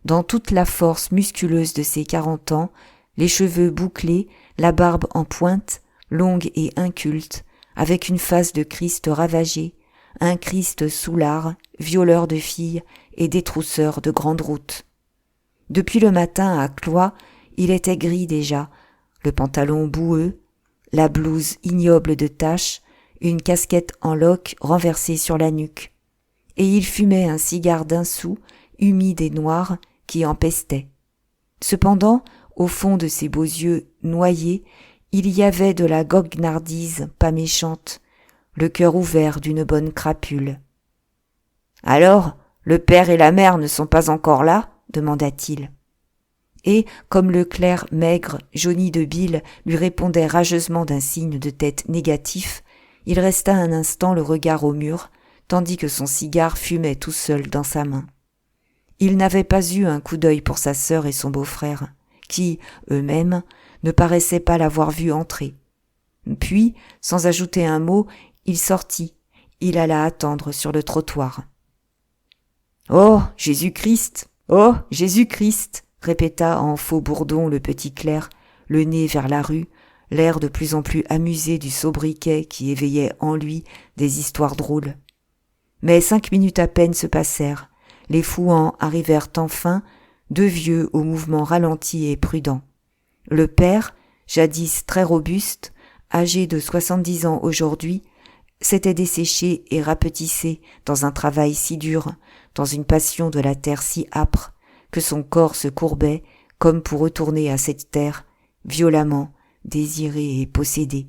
dans toute la force musculeuse de ses 40 ans, les cheveux bouclés, la barbe en pointe, longue et inculte, avec une face de Christ ravagé, un Christ soûlard, violeur de filles et détrousseur de grande route. Depuis le matin à Cloyes, il était gris déjà, le pantalon boueux, la blouse ignoble de taches, une casquette en loques renversée sur la nuque. Et il fumait un cigare d'1 sou, humide et noir, qui empestaient. Cependant, au fond de ses beaux yeux noyés, il y avait de la goguenardise pas méchante, le cœur ouvert d'une bonne crapule. « Alors, le père et la mère ne sont pas encore là ?» demanda-t-il. Et, comme le clerc maigre, jauni de bile, lui répondait rageusement d'un signe de tête négatif, il resta un instant le regard au mur, tandis que son cigare fumait tout seul dans sa main. Il n'avait pas eu un coup d'œil pour sa sœur et son beau-frère, qui, eux-mêmes, ne paraissaient pas l'avoir vu entrer. Puis, sans ajouter un mot, il sortit, il alla attendre sur le trottoir. « Oh, Jésus-Christ! Oh, Jésus-Christ !» répéta en faux bourdon le petit clerc, le nez vers la rue, l'air de plus en plus amusé du sobriquet qui éveillait en lui des histoires drôles. Mais 5 minutes à peine se passèrent. Les Fouan arrivèrent enfin, 2 vieux au mouvement ralenti et prudent. Le père, jadis très robuste, âgé de 70 ans aujourd'hui, s'était desséché et rapetissé dans un travail si dur, dans une passion de la terre si âpre, que son corps se courbait comme pour retourner à cette terre, violemment, désiré et possédé.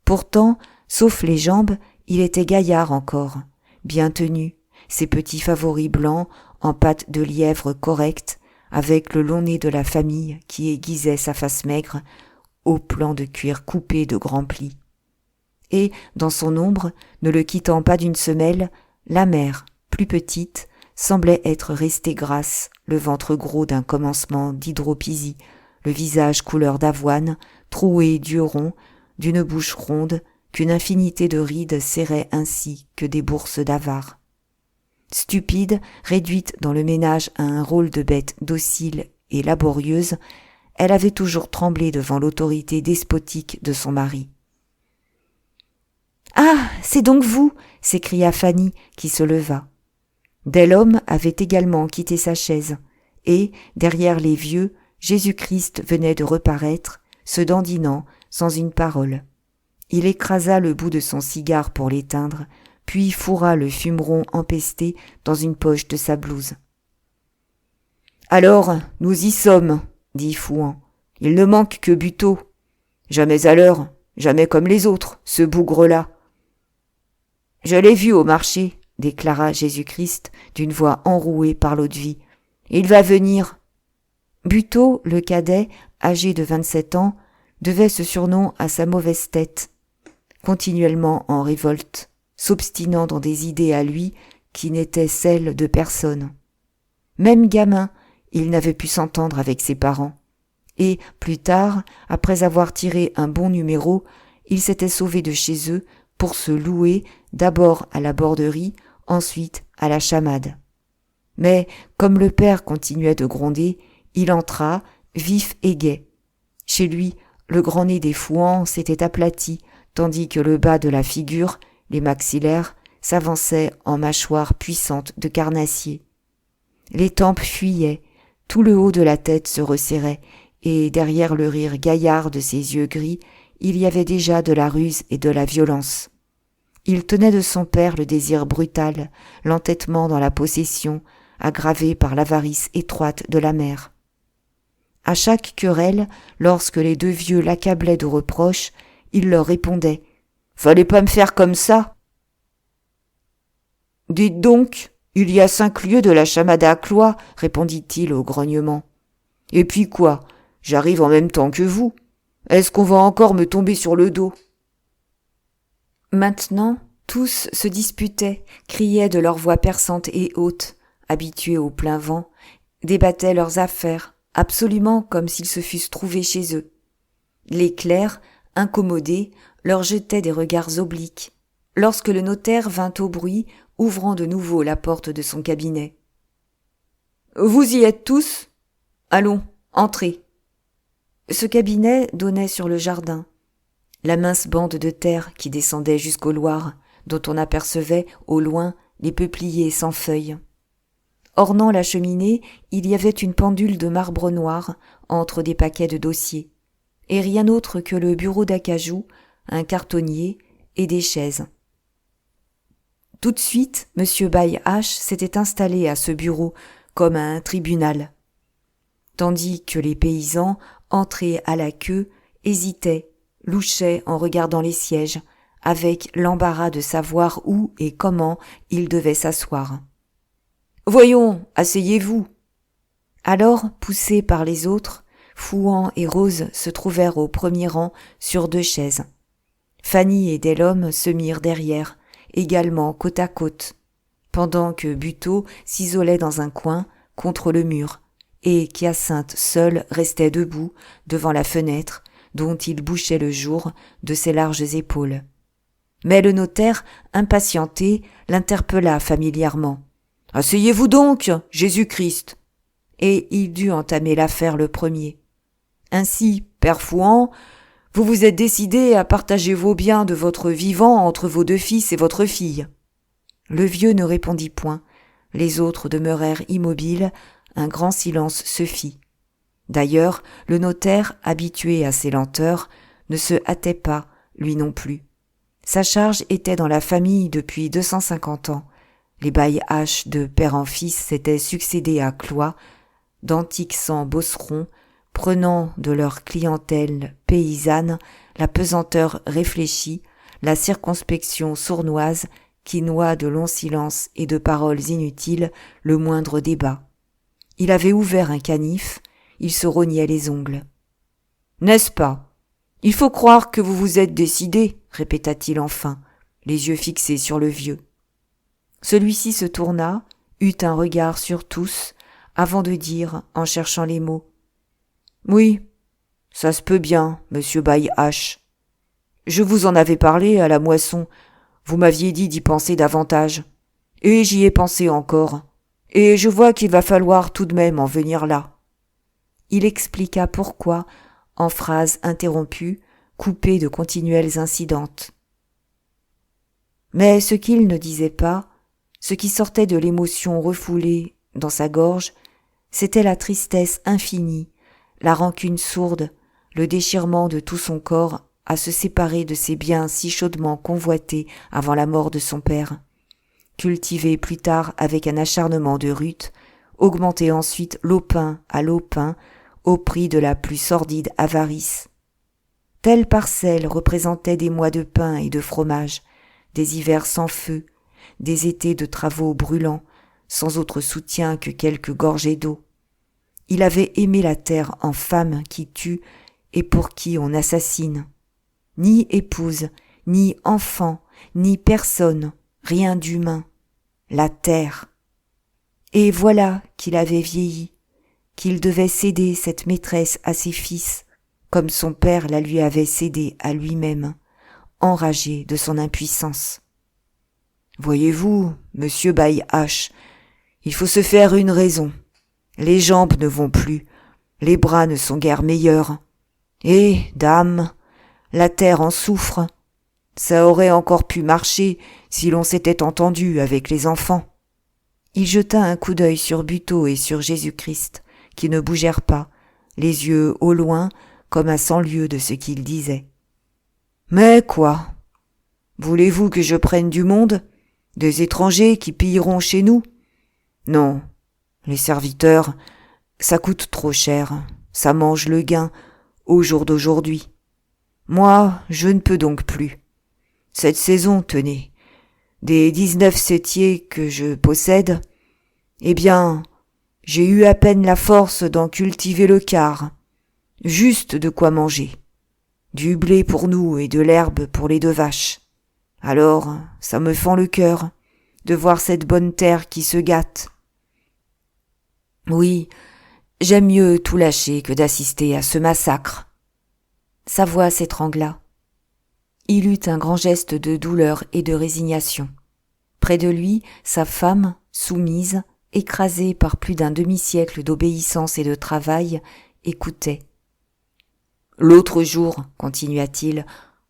Pourtant, sauf les jambes, il était gaillard encore, bien tenu, ses petits favoris blancs en pâte de lièvre correcte, avec le long nez de la famille qui aiguisait sa face maigre, au plan de cuir coupé de grands plis. Et, dans son ombre, ne le quittant pas d'une semelle, la mère, plus petite, semblait être restée grasse, le ventre gros d'un commencement d'hydropisie, le visage couleur d'avoine, troué d'yeux ronds, d'une bouche ronde, qu'une infinité de rides serraient ainsi que des bourses d'avare. Stupide, réduite dans le ménage à un rôle de bête docile et laborieuse, elle avait toujours tremblé devant l'autorité despotique de son mari. « Ah, c'est donc vous !» s'écria Fanny, qui se leva. Delhomme avait également quitté sa chaise, et, derrière les vieux, Jésus-Christ venait de reparaître, se dandinant, sans une parole. Il écrasa le bout de son cigare pour l'éteindre, puis fourra le fumeron empesté dans une poche de sa blouse. « Alors, nous y sommes, » dit Fouan. « Il ne manque que Buteau. Jamais à l'heure, jamais comme les autres, ce bougre-là. »« Je l'ai vu au marché, » déclara Jésus-Christ d'une voix enrouée par l'eau-de-vie. « Il va venir. » Buteau, le cadet, âgé de 27 ans, devait ce surnom à sa mauvaise tête, continuellement en révolte, s'obstinant dans des idées à lui qui n'étaient celles de personne. Même gamin, il n'avait pu s'entendre avec ses parents. Et, plus tard, après avoir tiré un bon numéro, il s'était sauvé de chez eux pour se louer d'abord à la borderie, ensuite à la chamade. Mais, comme le père continuait de gronder, il entra, vif et gai. Chez lui, le grand nez des Fouan s'était aplati, tandis que le bas de la figure, les maxillaires, s'avançaient en mâchoires puissantes de carnassier. Les tempes fuyaient, tout le haut de la tête se resserrait, et derrière le rire gaillard de ses yeux gris, il y avait déjà de la ruse et de la violence. Il tenait de son père le désir brutal, l'entêtement dans la possession, aggravé par l'avarice étroite de la mère. À chaque querelle, lorsque les 2 vieux l'accablaient de reproches, il leur répondait « Fallait pas me faire comme ça !»« Dites donc, il y a 5 lieues de la chamade à Cloix, » répondit-il au grognement. « Et puis quoi ? J'arrive en même temps que vous. Est-ce qu'on va encore me tomber sur le dos ?» Maintenant, tous se disputaient, criaient de leurs voix perçantes et hautes, habitués au plein vent, débattaient leurs affaires, absolument comme s'ils se fussent trouvés chez eux. Les clercs, incommodés, leur jetaient des regards obliques, lorsque le notaire vint au bruit, ouvrant de nouveau la porte de son cabinet. « Vous y êtes tous ? Allons, entrez. » Ce cabinet donnait sur le jardin, la mince bande de terre qui descendait jusqu'au Loir, dont on apercevait, au loin, les peupliers sans feuilles. Ornant la cheminée, il y avait une pendule de marbre noir entre des paquets de dossiers, et rien autre que le bureau d'acajou, un cartonnier et des chaises. Tout de suite, M. Baille-H s'était installé à ce bureau, comme à un tribunal. Tandis que les paysans, entrés à la queue, hésitaient, louchaient en regardant les sièges, avec l'embarras de savoir où et comment ils devaient s'asseoir. « Voyons, asseyez-vous !» Alors, poussés par les autres, Fouan et Rose se trouvèrent au premier rang sur 2 chaises. Fanny et Delhomme se mirent derrière, également côte à côte, pendant que Buteau s'isolait dans un coin, contre le mur, et qu'Hyacinthe seul restait debout devant la fenêtre dont il bouchait le jour de ses larges épaules. Mais le notaire, impatienté, l'interpella familièrement. « Asseyez-vous donc, Jésus-Christ !» Et il dut entamer l'affaire le premier. « Ainsi, père Fouan, vous vous êtes décidé à partager vos biens de votre vivant entre vos 2 fils et votre fille. » Le vieux ne répondit point. Les autres demeurèrent immobiles. Un grand silence se fit. D'ailleurs, le notaire, habitué à ces lenteurs, ne se hâtait pas, lui non plus. Sa charge était dans la famille depuis 250 ans. Les bailles haches de père en fils s'étaient succédé à Cloyes, d'antiques sangs bosserons, prenant de leur clientèle paysanne la pesanteur réfléchie, la circonspection sournoise qui noie de longs silences et de paroles inutiles le moindre débat. Il avait ouvert un canif, il se rognait les ongles. « N'est-ce pas ? Il faut croire que vous vous êtes décidé, répéta-t-il enfin, les yeux fixés sur le vieux. Celui-ci se tourna, eut un regard sur tous, avant de dire, en cherchant les mots, « Oui, ça se peut bien, monsieur Baille-Hache. Je vous en avais parlé à la moisson, vous m'aviez dit d'y penser davantage, et j'y ai pensé encore, et je vois qu'il va falloir tout de même en venir là. » Il expliqua pourquoi, en phrases interrompues, coupées de continuelles incidentes. Mais ce qu'il ne disait pas, ce qui sortait de l'émotion refoulée dans sa gorge, c'était la tristesse infinie, la rancune sourde, le déchirement de tout son corps à se séparer de ces biens si chaudement convoités avant la mort de son père, cultivés plus tard avec un acharnement de rute, augmentés ensuite lopin à lopin au prix de la plus sordide avarice. Telle parcelle représentait des mois de pain et de fromage, des hivers sans feu, des étés de travaux brûlants, sans autre soutien que quelques gorgées d'eau. Il avait aimé la terre en femme qui tue et pour qui on assassine. Ni épouse, ni enfant, ni personne, rien d'humain. La terre. Et voilà qu'il avait vieilli, qu'il devait céder cette maîtresse à ses fils, comme son père la lui avait cédée à lui-même, enragé de son impuissance. Voyez-vous, monsieur Baille-Hache, il faut se faire une raison. Les jambes ne vont plus, les bras ne sont guère meilleurs. Et, dame, la terre en souffre. Ça aurait encore pu marcher si l'on s'était entendu avec les enfants. Il jeta un coup d'œil sur Buteau et sur Jésus-Christ, qui ne bougèrent pas, les yeux au loin, comme à 100 lieues de ce qu'il disait. Mais quoi? Voulez-vous que je prenne du monde? Des étrangers qui pilleront chez nous? Non, les serviteurs, ça coûte trop cher, ça mange le gain au jour d'aujourd'hui. Moi, je ne peux donc plus. Cette saison, tenez, des 19 septiers que je possède, eh bien, j'ai eu à peine la force d'en cultiver le quart, juste de quoi manger, du blé pour nous et de l'herbe pour les 2 vaches. Alors, ça me fend le cœur de voir cette bonne terre qui se gâte. Oui, j'aime mieux tout lâcher que d'assister à ce massacre. Sa voix s'étrangla. Il eut un grand geste de douleur et de résignation. Près de lui, sa femme, soumise, écrasée par plus d'un demi-siècle d'obéissance et de travail, écoutait. L'autre jour, continua-t-il,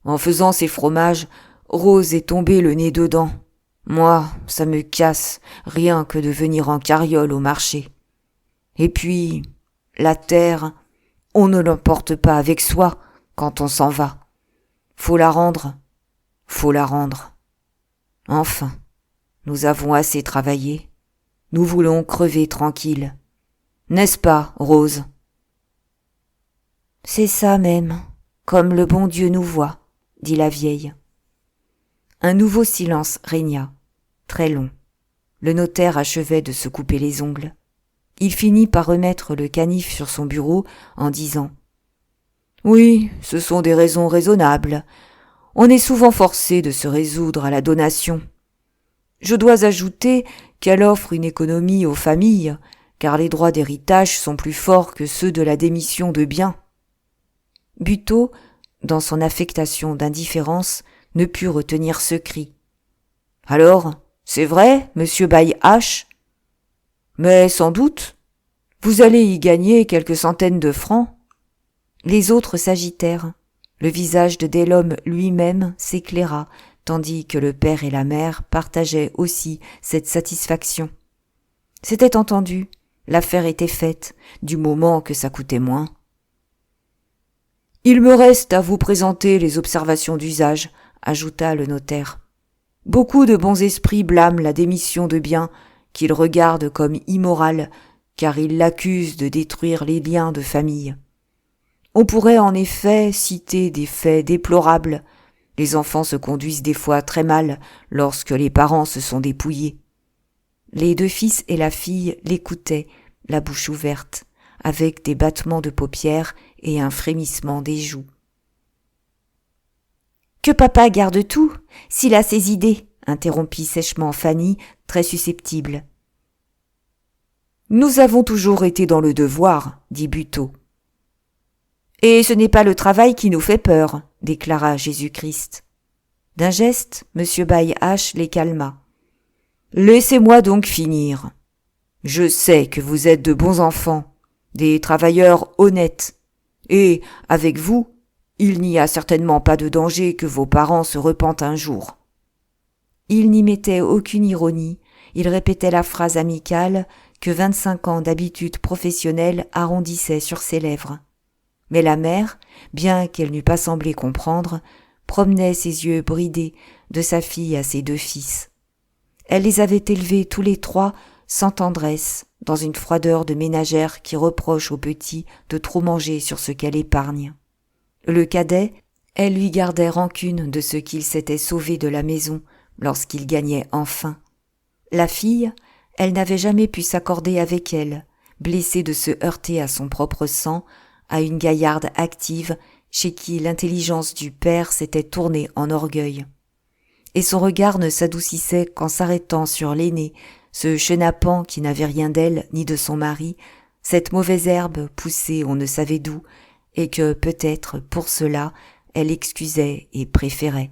en faisant ses fromages, Rose est tombée le nez dedans. Moi, ça me casse, rien que de venir en carriole au marché. Et puis, la terre, on ne l'emporte pas avec soi quand on s'en va. Faut la rendre. Enfin, nous avons assez travaillé. Nous voulons crever tranquille. N'est-ce pas, Rose ? C'est ça même, comme le bon Dieu nous voit, dit la vieille. Un nouveau silence régna, très long. Le notaire achevait de se couper les ongles. Il finit par remettre le canif sur son bureau en disant « Oui, ce sont des raisons raisonnables. On est souvent forcé de se résoudre à la donation. Je dois ajouter qu'elle offre une économie aux familles, car les droits d'héritage sont plus forts que ceux de la démission de biens. » Buteau, dans son affectation d'indifférence, ne put retenir ce cri. « Alors, c'est vrai, monsieur Baille H ? Mais sans doute. Vous allez y gagner quelques centaines de francs. » Les autres s'agitèrent. Le visage de Delhomme lui-même s'éclaira, tandis que le père et la mère partageaient aussi cette satisfaction. C'était entendu, l'affaire était faite, du moment que ça coûtait moins. « Il me reste à vous présenter les observations d'usage, » ajouta le notaire. « Beaucoup de bons esprits blâment la démission de biens, qu'ils regardent comme immorale, car ils l'accusent de détruire les liens de famille. On pourrait en effet citer des faits déplorables. Les enfants se conduisent des fois très mal lorsque les parents se sont dépouillés. » Les deux fils et la fille l'écoutaient, la bouche ouverte, avec des battements de paupières et un frémissement des joues. « Que papa garde tout, s'il a ses idées, » interrompit sèchement Fanny, très susceptible. « Nous avons toujours été dans le devoir, » dit Buteau. « Et ce n'est pas le travail qui nous fait peur, » déclara Jésus-Christ. D'un geste, M. Baille H les calma. « Laissez-moi donc finir. Je sais que vous êtes de bons enfants, des travailleurs honnêtes, et, avec vous, il n'y a certainement pas de danger que vos parents se repentent un jour. » Il n'y mettait aucune ironie, il répétait la phrase amicale que 25 ans d'habitude professionnelle arrondissaient sur ses lèvres. Mais la mère, bien qu'elle n'eût pas semblé comprendre, promenait ses yeux bridés de sa fille à ses deux fils. Elle les avait élevés tous les trois sans tendresse, dans une froideur de ménagère qui reproche au petit de trop manger sur ce qu'elle épargne. Le cadet, elle lui gardait rancune de ce qu'il s'était sauvé de la maison lorsqu'il gagnait enfin. La fille, elle n'avait jamais pu s'accorder avec elle, blessée de se heurter à son propre sang, à une gaillarde active chez qui l'intelligence du père s'était tournée en orgueil. Et son regard ne s'adoucissait qu'en s'arrêtant sur l'aîné, ce chenapan qui n'avait rien d'elle ni de son mari, cette mauvaise herbe poussée on ne savait d'où, et que peut-être pour cela elle excusait et préférait.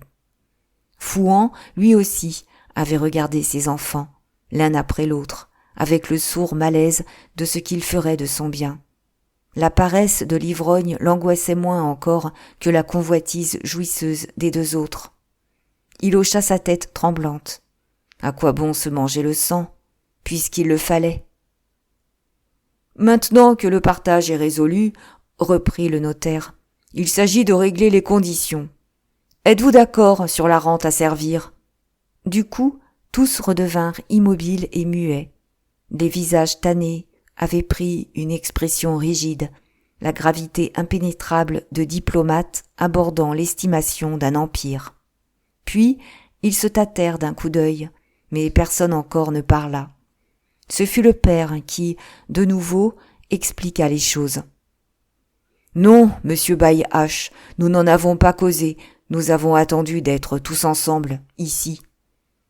Fouan, lui aussi, avait regardé ses enfants, l'un après l'autre, avec le sourd malaise de ce qu'il ferait de son bien. La paresse de l'ivrogne l'angoissait moins encore que la convoitise jouisseuse des deux autres. Il hocha sa tête tremblante. À quoi bon se manger le sang, puisqu'il le fallait ? Maintenant que le partage est résolu, reprit le notaire, il s'agit de régler les conditions. Êtes-vous d'accord sur la rente à servir ? Du coup, tous redevinrent immobiles et muets. Les visages tannés avaient pris une expression rigide, la gravité impénétrable de diplomates abordant l'estimation d'un empire. Puis, ils se tâtèrent d'un coup d'œil, mais personne encore ne parla. Ce fut le père qui, de nouveau, expliqua les choses. « Non, monsieur Baille H, nous n'en avons pas causé, nous avons attendu d'être tous ensemble, ici.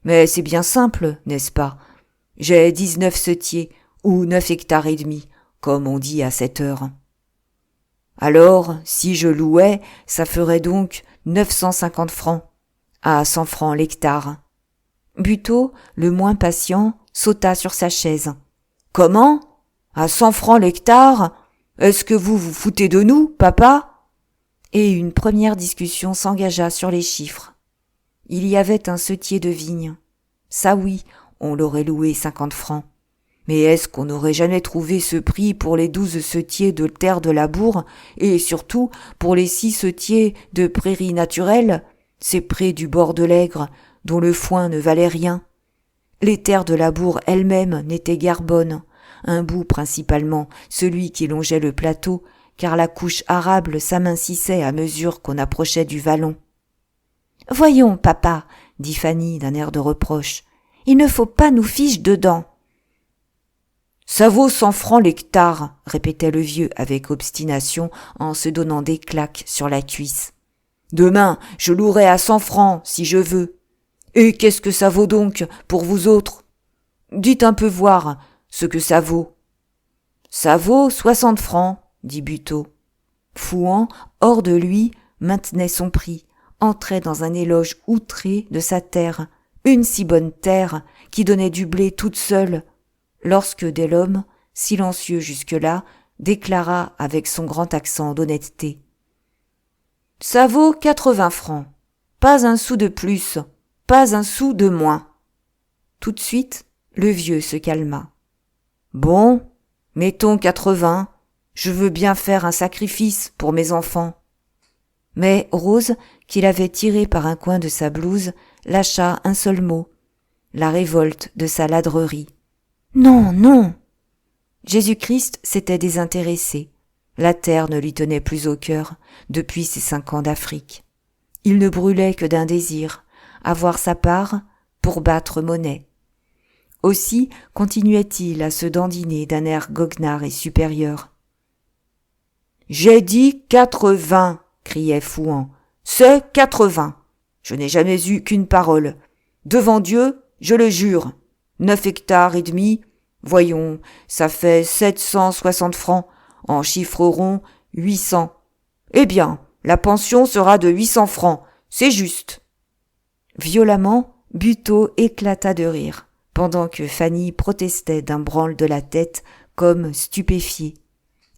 Mais c'est bien simple, n'est-ce pas ? J'ai 19 setiers, ou 9 hectares et demi, comme on dit à cette heure. Alors, si je louais, ça ferait donc 950 francs, à 100 francs l'hectare. » Buteau, le moins patient, sauta sur sa chaise. « Comment ? À 100 francs l'hectare ? Est-ce que vous vous foutez de nous, papa ?» Et une première discussion s'engagea sur les chiffres. Il y avait un setier de vigne. Ça oui, on l'aurait loué 50 francs. Mais est-ce qu'on n'aurait jamais trouvé ce prix pour les 12 setiers de terre de labour, et surtout pour les 6 setiers de prairies naturelles, ces prés du bord de l'Ègre, dont le foin ne valait rien ? Les terres de labour elles-mêmes n'étaient guère bonnes, un bout principalement, celui qui longeait le plateau, car la couche arable s'amincissait à mesure qu'on approchait du vallon. « Voyons, papa, dit Fanny d'un air de reproche, il ne faut pas nous fiche dedans. »« Ça vaut 100 francs l'hectare, » répétait le vieux avec obstination en se donnant des claques sur la cuisse. « Demain, je louerai à 100 francs, si je veux. Et qu'est-ce que ça vaut donc pour vous autres? Dites un peu voir ce que ça vaut. »« Ça vaut 60 francs, » dit Buteau. Fouan, hors de lui, maintenait son prix, entrait dans un éloge outré de sa terre, une si bonne terre qui donnait du blé toute seule, lorsque Delhomme, silencieux jusque-là, déclara avec son grand accent d'honnêteté. « Ça vaut 80 francs, pas un sou de plus, pas un sou de moins. » Tout de suite, le vieux se calma. « Bon, mettons 80, je veux bien faire un sacrifice pour mes enfants. » Mais Rose, qui l'avait tiré par un coin de sa blouse, lâcha un seul mot, la révolte de sa ladrerie. « Non, non !» Jésus-Christ s'était désintéressé. La terre ne lui tenait plus au cœur depuis ses 5 ans d'Afrique. Il ne brûlait que d'un désir, avoir sa part pour battre monnaie. Aussi continuait-il à se dandiner d'un air goguenard et supérieur. « J'ai dit 80 !» criait Fouan. « C'est 80 ! Je n'ai jamais eu qu'une parole. Devant Dieu, je le jure. 9 hectares et demi, voyons, ça fait 760 francs, en chiffres ronds, 800. Eh bien, la pension sera de 800 francs, c'est juste. » Violemment, Buteau éclata de rire, pendant que Fanny protestait d'un branle de la tête comme stupéfiée.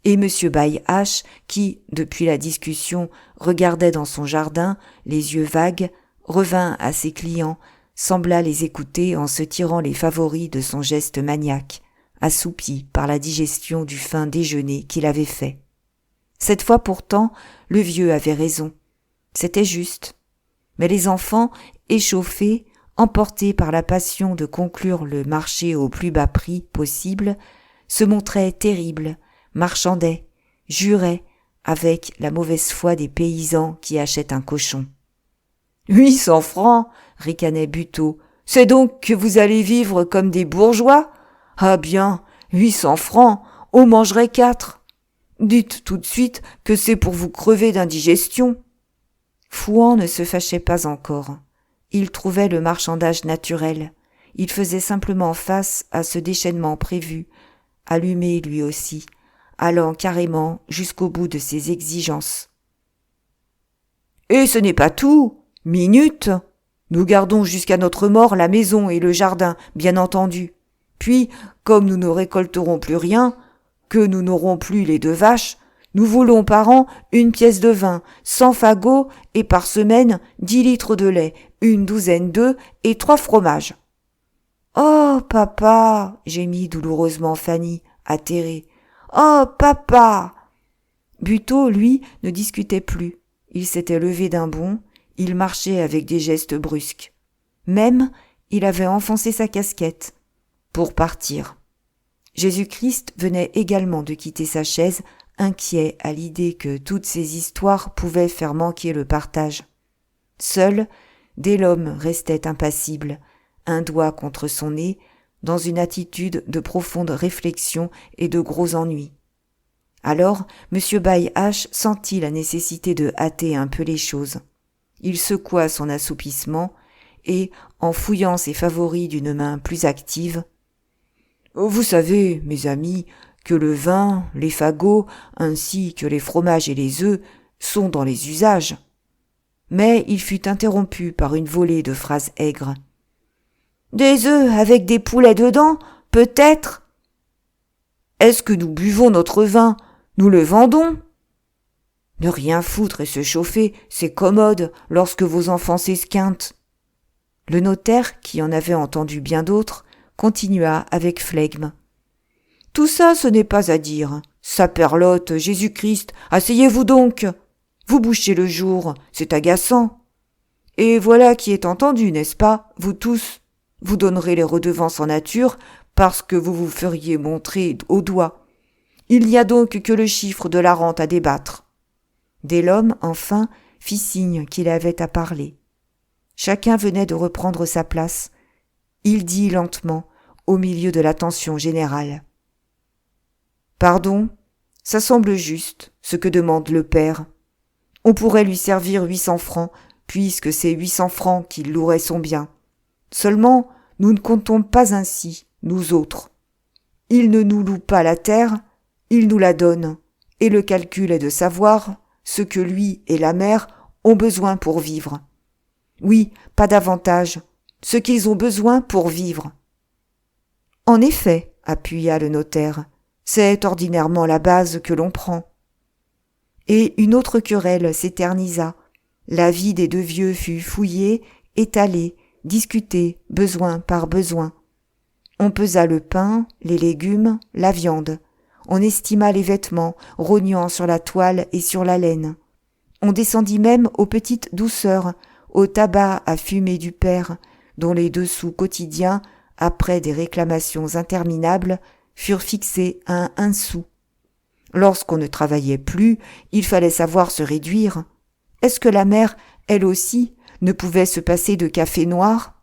Et M. Baille-Hache, qui, depuis la discussion, regardait dans son jardin, les yeux vagues, revint à ses clients, sembla les écouter en se tirant les favoris de son geste maniaque, assoupi par la digestion du fin déjeuner qu'il avait fait. Cette fois pourtant, le vieux avait raison. C'était juste. Mais les enfants, échauffés, emportés par la passion de conclure le marché au plus bas prix possible, se montraient terribles, marchandaient, juraient, avec la mauvaise foi des paysans qui achètent un cochon. « 800 francs !» ricanait Buteau. « C'est donc que vous allez vivre comme des bourgeois ? Ah bien, 800 francs, on mangerait 4. Dites tout de suite que c'est pour vous crever d'indigestion. » Fouan ne se fâchait pas encore. Il trouvait le marchandage naturel. Il faisait simplement face à ce déchaînement prévu, allumé lui aussi, allant carrément jusqu'au bout de ses exigences. « Et ce n'est pas tout. Minute. Nous gardons jusqu'à notre mort la maison et le jardin, bien entendu. Puis, comme nous ne récolterons plus rien, que nous n'aurons plus les 2 vaches, nous voulons par an 1 pièce de vin, 100 fagots et par semaine 10 litres de lait, 1 douzaine d'œufs et 3 fromages. »« Oh, papa !» gémit douloureusement Fanny, atterrée. « Oh, papa !» Buteau, lui, ne discutait plus. Il s'était levé d'un bond, il marchait avec des gestes brusques. Même, il avait enfoncé sa casquette pour partir. Jésus-Christ venait également de quitter sa chaise, inquiet à l'idée que toutes ces histoires pouvaient faire manquer le partage. Seul, Delhomme restait impassible, un doigt contre son nez, dans une attitude de profonde réflexion et de gros ennui. Alors, M. Baille-Hache sentit la nécessité de hâter un peu les choses. Il secoua son assoupissement et, en fouillant ses favoris d'une main plus active, « Vous savez, mes amis, que le vin, les fagots, ainsi que les fromages et les œufs sont dans les usages. » Mais il fut interrompu par une volée de phrases aigres. « Des œufs avec des poulets dedans, peut-être ? » « Est-ce que nous buvons notre vin ? Nous le vendons ? » « Ne rien foutre et se chauffer, c'est commode lorsque vos enfants s'esquintent. » Le notaire, qui en avait entendu bien d'autres, continua avec flegme. « Tout ça, ce n'est pas à dire. Saperlotte, Jésus-Christ, asseyez-vous donc. Vous bouchez le jour, c'est agaçant. Et voilà qui est entendu, n'est-ce pas, vous tous ? Vous donnerez les redevances en nature parce que vous vous feriez montrer au doigt. Il n'y a donc que le chiffre de la rente à débattre. » Delhomme, enfin, fit signe qu'il avait à parler. Chacun venait de reprendre sa place. Il dit lentement, au milieu de l'attention générale. « Pardon, ça semble juste, ce que demande le père. On pourrait lui servir 800 francs, puisque c'est 800 francs qu'il louerait son bien. Seulement, nous ne comptons pas ainsi, nous autres. Il ne nous loue pas la terre, il nous la donne, et le calcul est de savoir ce que lui et la mère ont besoin pour vivre. Oui, pas davantage, ce qu'ils ont besoin pour vivre. » « En effet, » appuya le notaire, « c'est ordinairement la base que l'on prend. » Et une autre querelle s'éternisa. La vie des deux vieux fut fouillée, étalée, discutée, besoin par besoin. On pesa le pain, les légumes, la viande. On estima les vêtements, rognant sur la toile et sur la laine. On descendit même aux petites douceurs, au tabac à fumer du père, dont les 2 sous quotidiens, après des réclamations interminables, furent fixés à 1 sou. Lorsqu'on ne travaillait plus, il fallait savoir se réduire. Est-ce que la mère, elle aussi, ne pouvait se passer de café noir ?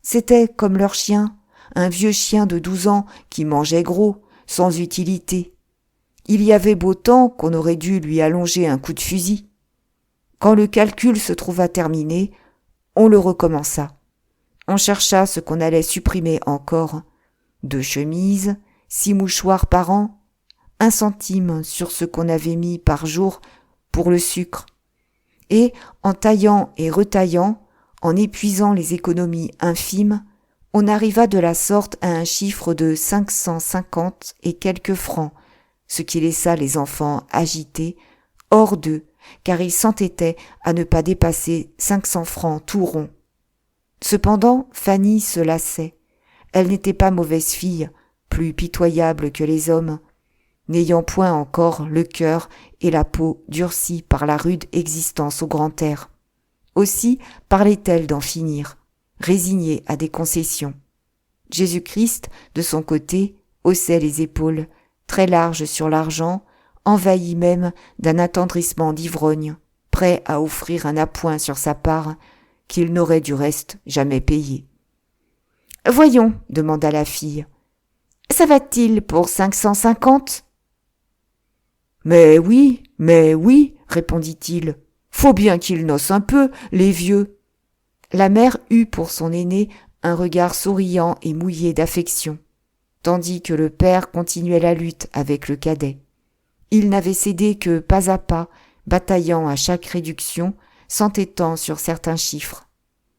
C'était comme leur chien, un vieux chien de 12 ans qui mangeait gros, sans utilité. Il y avait beau temps qu'on aurait dû lui allonger un coup de fusil. Quand le calcul se trouva terminé, on le recommença. On chercha ce qu'on allait supprimer encore. 2 chemises, 6 mouchoirs par an, 1 centime sur ce qu'on avait mis par jour pour le sucre. Et, en taillant et retaillant, en épuisant les économies infimes, on arriva de la sorte à un chiffre de 550 et quelques francs, ce qui laissa les enfants agités, hors d'eux, car ils s'entêtaient à ne pas dépasser 500 francs tout rond. Cependant, Fanny se lassait. Elle n'était pas mauvaise fille, plus pitoyable que les hommes, n'ayant point encore le cœur et la peau durcis par la rude existence au grand air. Aussi parlait-elle d'en finir, résignée à des concessions. Jésus-Christ, de son côté, haussait les épaules, très larges sur l'argent, envahi même d'un attendrissement d'ivrogne, prêt à offrir un appoint sur sa part, qu'il n'aurait du reste jamais payé. « Voyons, » demanda la fille, « ça va-t-il pour 550 ?»« Mais oui, répondit-il, « faut bien qu'ils nocent un peu, les vieux. » La mère eut pour son aîné un regard souriant et mouillé d'affection, tandis que le père continuait la lutte avec le cadet. Il n'avait cédé que pas à pas, bataillant à chaque réduction, s'entêtant sur certains chiffres.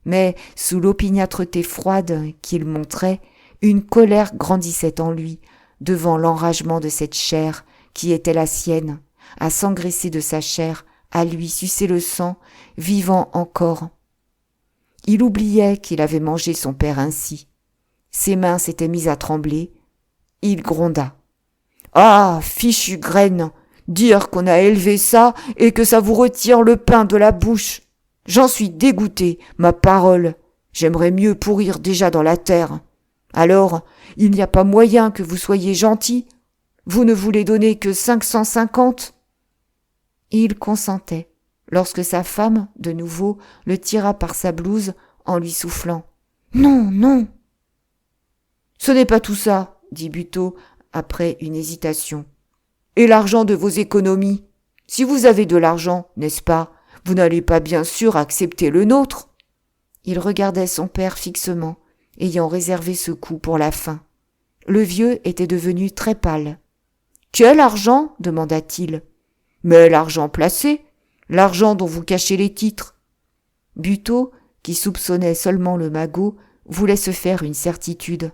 Mais, sous l'opiniâtreté froide qu'il montrait, une colère grandissait en lui, devant l'enragement de cette chair qui était la sienne, à s'engraisser de sa chair, à lui sucer le sang, vivant encore. Il oubliait qu'il avait mangé son père ainsi. Ses mains s'étaient mises à trembler. Il gronda. « Ah, fichue graine, dire qu'on a élevé ça et que ça vous retire le pain de la bouche. J'en suis dégoûté, ma parole. J'aimerais mieux pourrir déjà dans la terre. Alors, il n'y a pas moyen que vous soyez gentil. Vous ne voulez donner que 550 ?» Il consentait, lorsque sa femme, de nouveau, le tira par sa blouse en lui soufflant. « Non, non !»« Ce n'est pas tout ça, » dit Buteau, après une hésitation. « Et l'argent de vos économies ? Si vous avez de l'argent, n'est-ce pas, vous n'allez pas bien sûr accepter le nôtre ?» Il regardait son père fixement, ayant réservé ce coup pour la fin. Le vieux était devenu très pâle. « Quel argent ? demanda-t-il. « Mais l'argent placé, l'argent dont vous cachez les titres. » Buteau, qui soupçonnait seulement le magot, voulait se faire une certitude.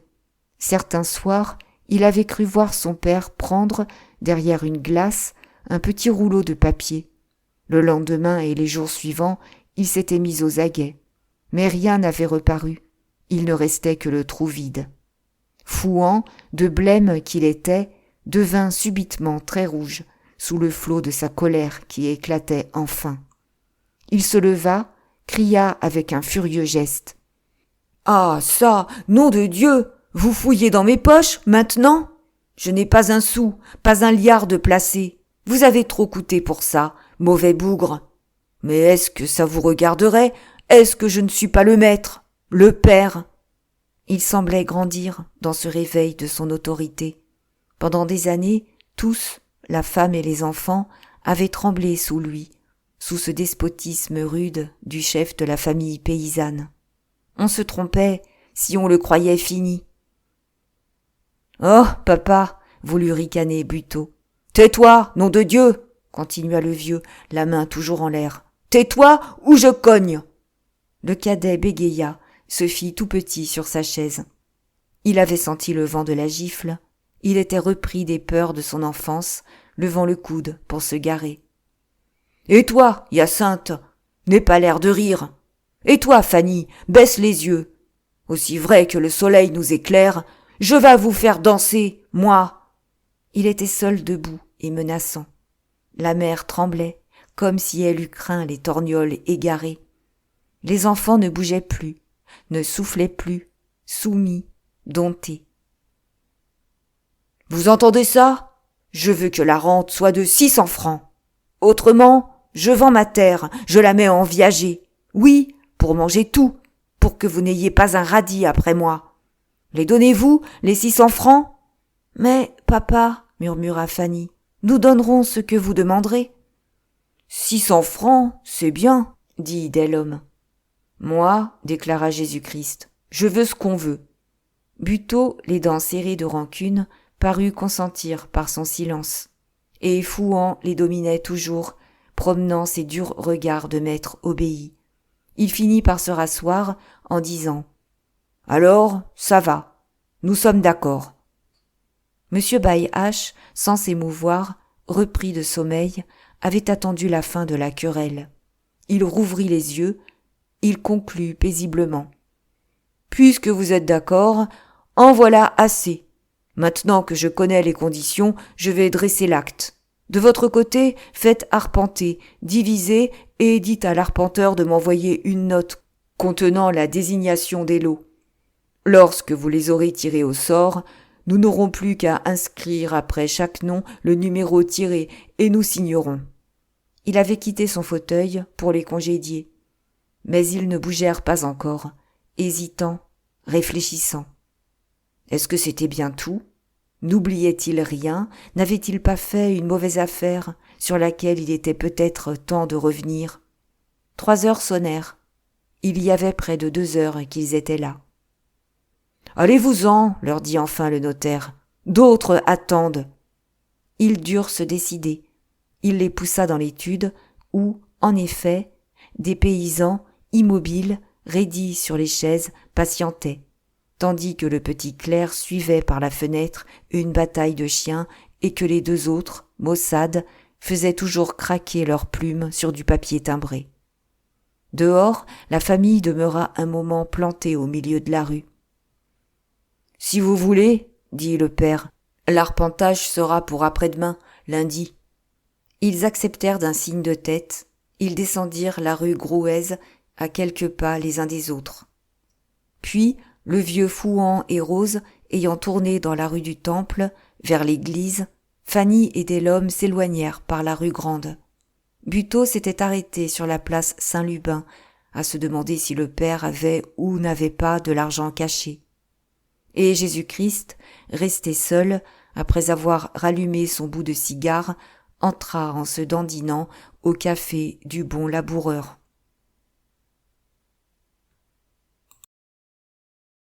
Certains soirs, il avait cru voir son père prendre, derrière une glace, un petit rouleau de papier. Le lendemain et les jours suivants, il s'était mis aux aguets. Mais rien n'avait reparu. Il ne restait que le trou vide. Fouan, de blême qu'il était, devint subitement très rouge, sous le flot de sa colère qui éclatait enfin. Il se leva, cria avec un furieux geste. « Ah, ça, nom de Dieu, vous fouillez dans mes poches, maintenant? Je n'ai pas un sou, pas un liard de placé. Vous avez trop coûté pour ça, mauvais bougre. Mais est-ce que ça vous regarderait? Est-ce que je ne suis pas le maître, le père? Il semblait grandir dans ce réveil de son autorité. Pendant des années, tous, la femme et les enfants, avaient tremblé sous lui, sous ce despotisme rude du chef de la famille paysanne. On se trompait si on le croyait fini. « Oh, papa !» voulut ricaner Buteau. « Tais-toi, nom de Dieu !» continua le vieux, la main toujours en l'air. « Tais-toi ou je cogne !» Le cadet bégaya, se fit tout petit sur sa chaise. Il avait senti le vent de la gifle, il était repris des peurs de son enfance, levant le coude pour se garer. « Et toi, Hyacinthe, n'aie pas l'air de rire. Et toi, Fanny, baisse les yeux. Aussi vrai que le soleil nous éclaire, je vas vous faire danser, moi. » Il était seul debout et menaçant. La mère tremblait, comme si elle eût craint les torgnoles égarés. Les enfants ne bougeaient plus, ne soufflaient plus, soumis, domptés. « Vous entendez ça? Je veux que la rente soit de 600 francs. Autrement, je vends ma terre, je la mets en viager. Oui, pour manger tout, pour que vous n'ayez pas un radis après moi. Les donnez-vous, les 600 francs? » « Mais, papa, murmura Fanny, nous donnerons ce que vous demanderez. »« 600 francs, c'est bien, dit Delhomme. »« Moi, déclara Jésus-Christ, je veux ce qu'on veut. » Buteau, les dents serrées de rancune, parut consentir par son silence. Et Fouan les dominait toujours, promenant ses durs regards de maître obéi. Il finit par se rasseoir en disant « Alors, ça va, nous sommes d'accord. » Monsieur Baillehache, sans s'émouvoir, repris de sommeil, avait attendu la fin de la querelle. Il rouvrit les yeux, il conclut paisiblement. « Puisque vous êtes d'accord, en voilà assez. Maintenant que je connais les conditions, je vais dresser l'acte. De votre côté, faites arpenter, divisez et dites à l'arpenteur de m'envoyer une note contenant la désignation des lots. Lorsque vous les aurez tirés au sort, nous n'aurons plus qu'à inscrire après chaque nom le numéro tiré et nous signerons. » Il avait quitté son fauteuil pour les congédier. Mais ils ne bougèrent pas encore, hésitants, réfléchissant. Est-ce que c'était bien tout? N'oubliait-il rien? N'avait-il pas fait une mauvaise affaire sur laquelle il était peut-être temps de revenir? 3 heures sonnèrent. Il y avait près de 2 heures qu'ils étaient là. « Allez-vous-en, leur dit enfin le notaire. D'autres attendent. » Ils durent se décider. Il les poussa dans l'étude où, en effet, des paysans, immobiles, raidis sur les chaises, patientaient, tandis que le petit clerc suivait par la fenêtre une bataille de chiens et que les 2 autres, maussades, faisaient toujours craquer leurs plumes sur du papier timbré. Dehors, la famille demeura un moment plantée au milieu de la rue. « Si vous voulez, dit le père, l'arpentage sera pour après-demain, lundi. » Ils acceptèrent d'un signe de tête, ils descendirent la rue Grouez à quelques pas les uns des autres. Puis, le vieux Fouan et Rose ayant tourné dans la rue du Temple, vers l'église, Fanny et Delhomme s'éloignèrent par la rue Grande. Buteau s'était arrêté sur la place Saint-Lubin, à se demander si le père avait ou n'avait pas de l'argent caché. Et Jésus-Christ, resté seul, après avoir rallumé son bout de cigare, entra en se dandinant au café du Bon Laboureur.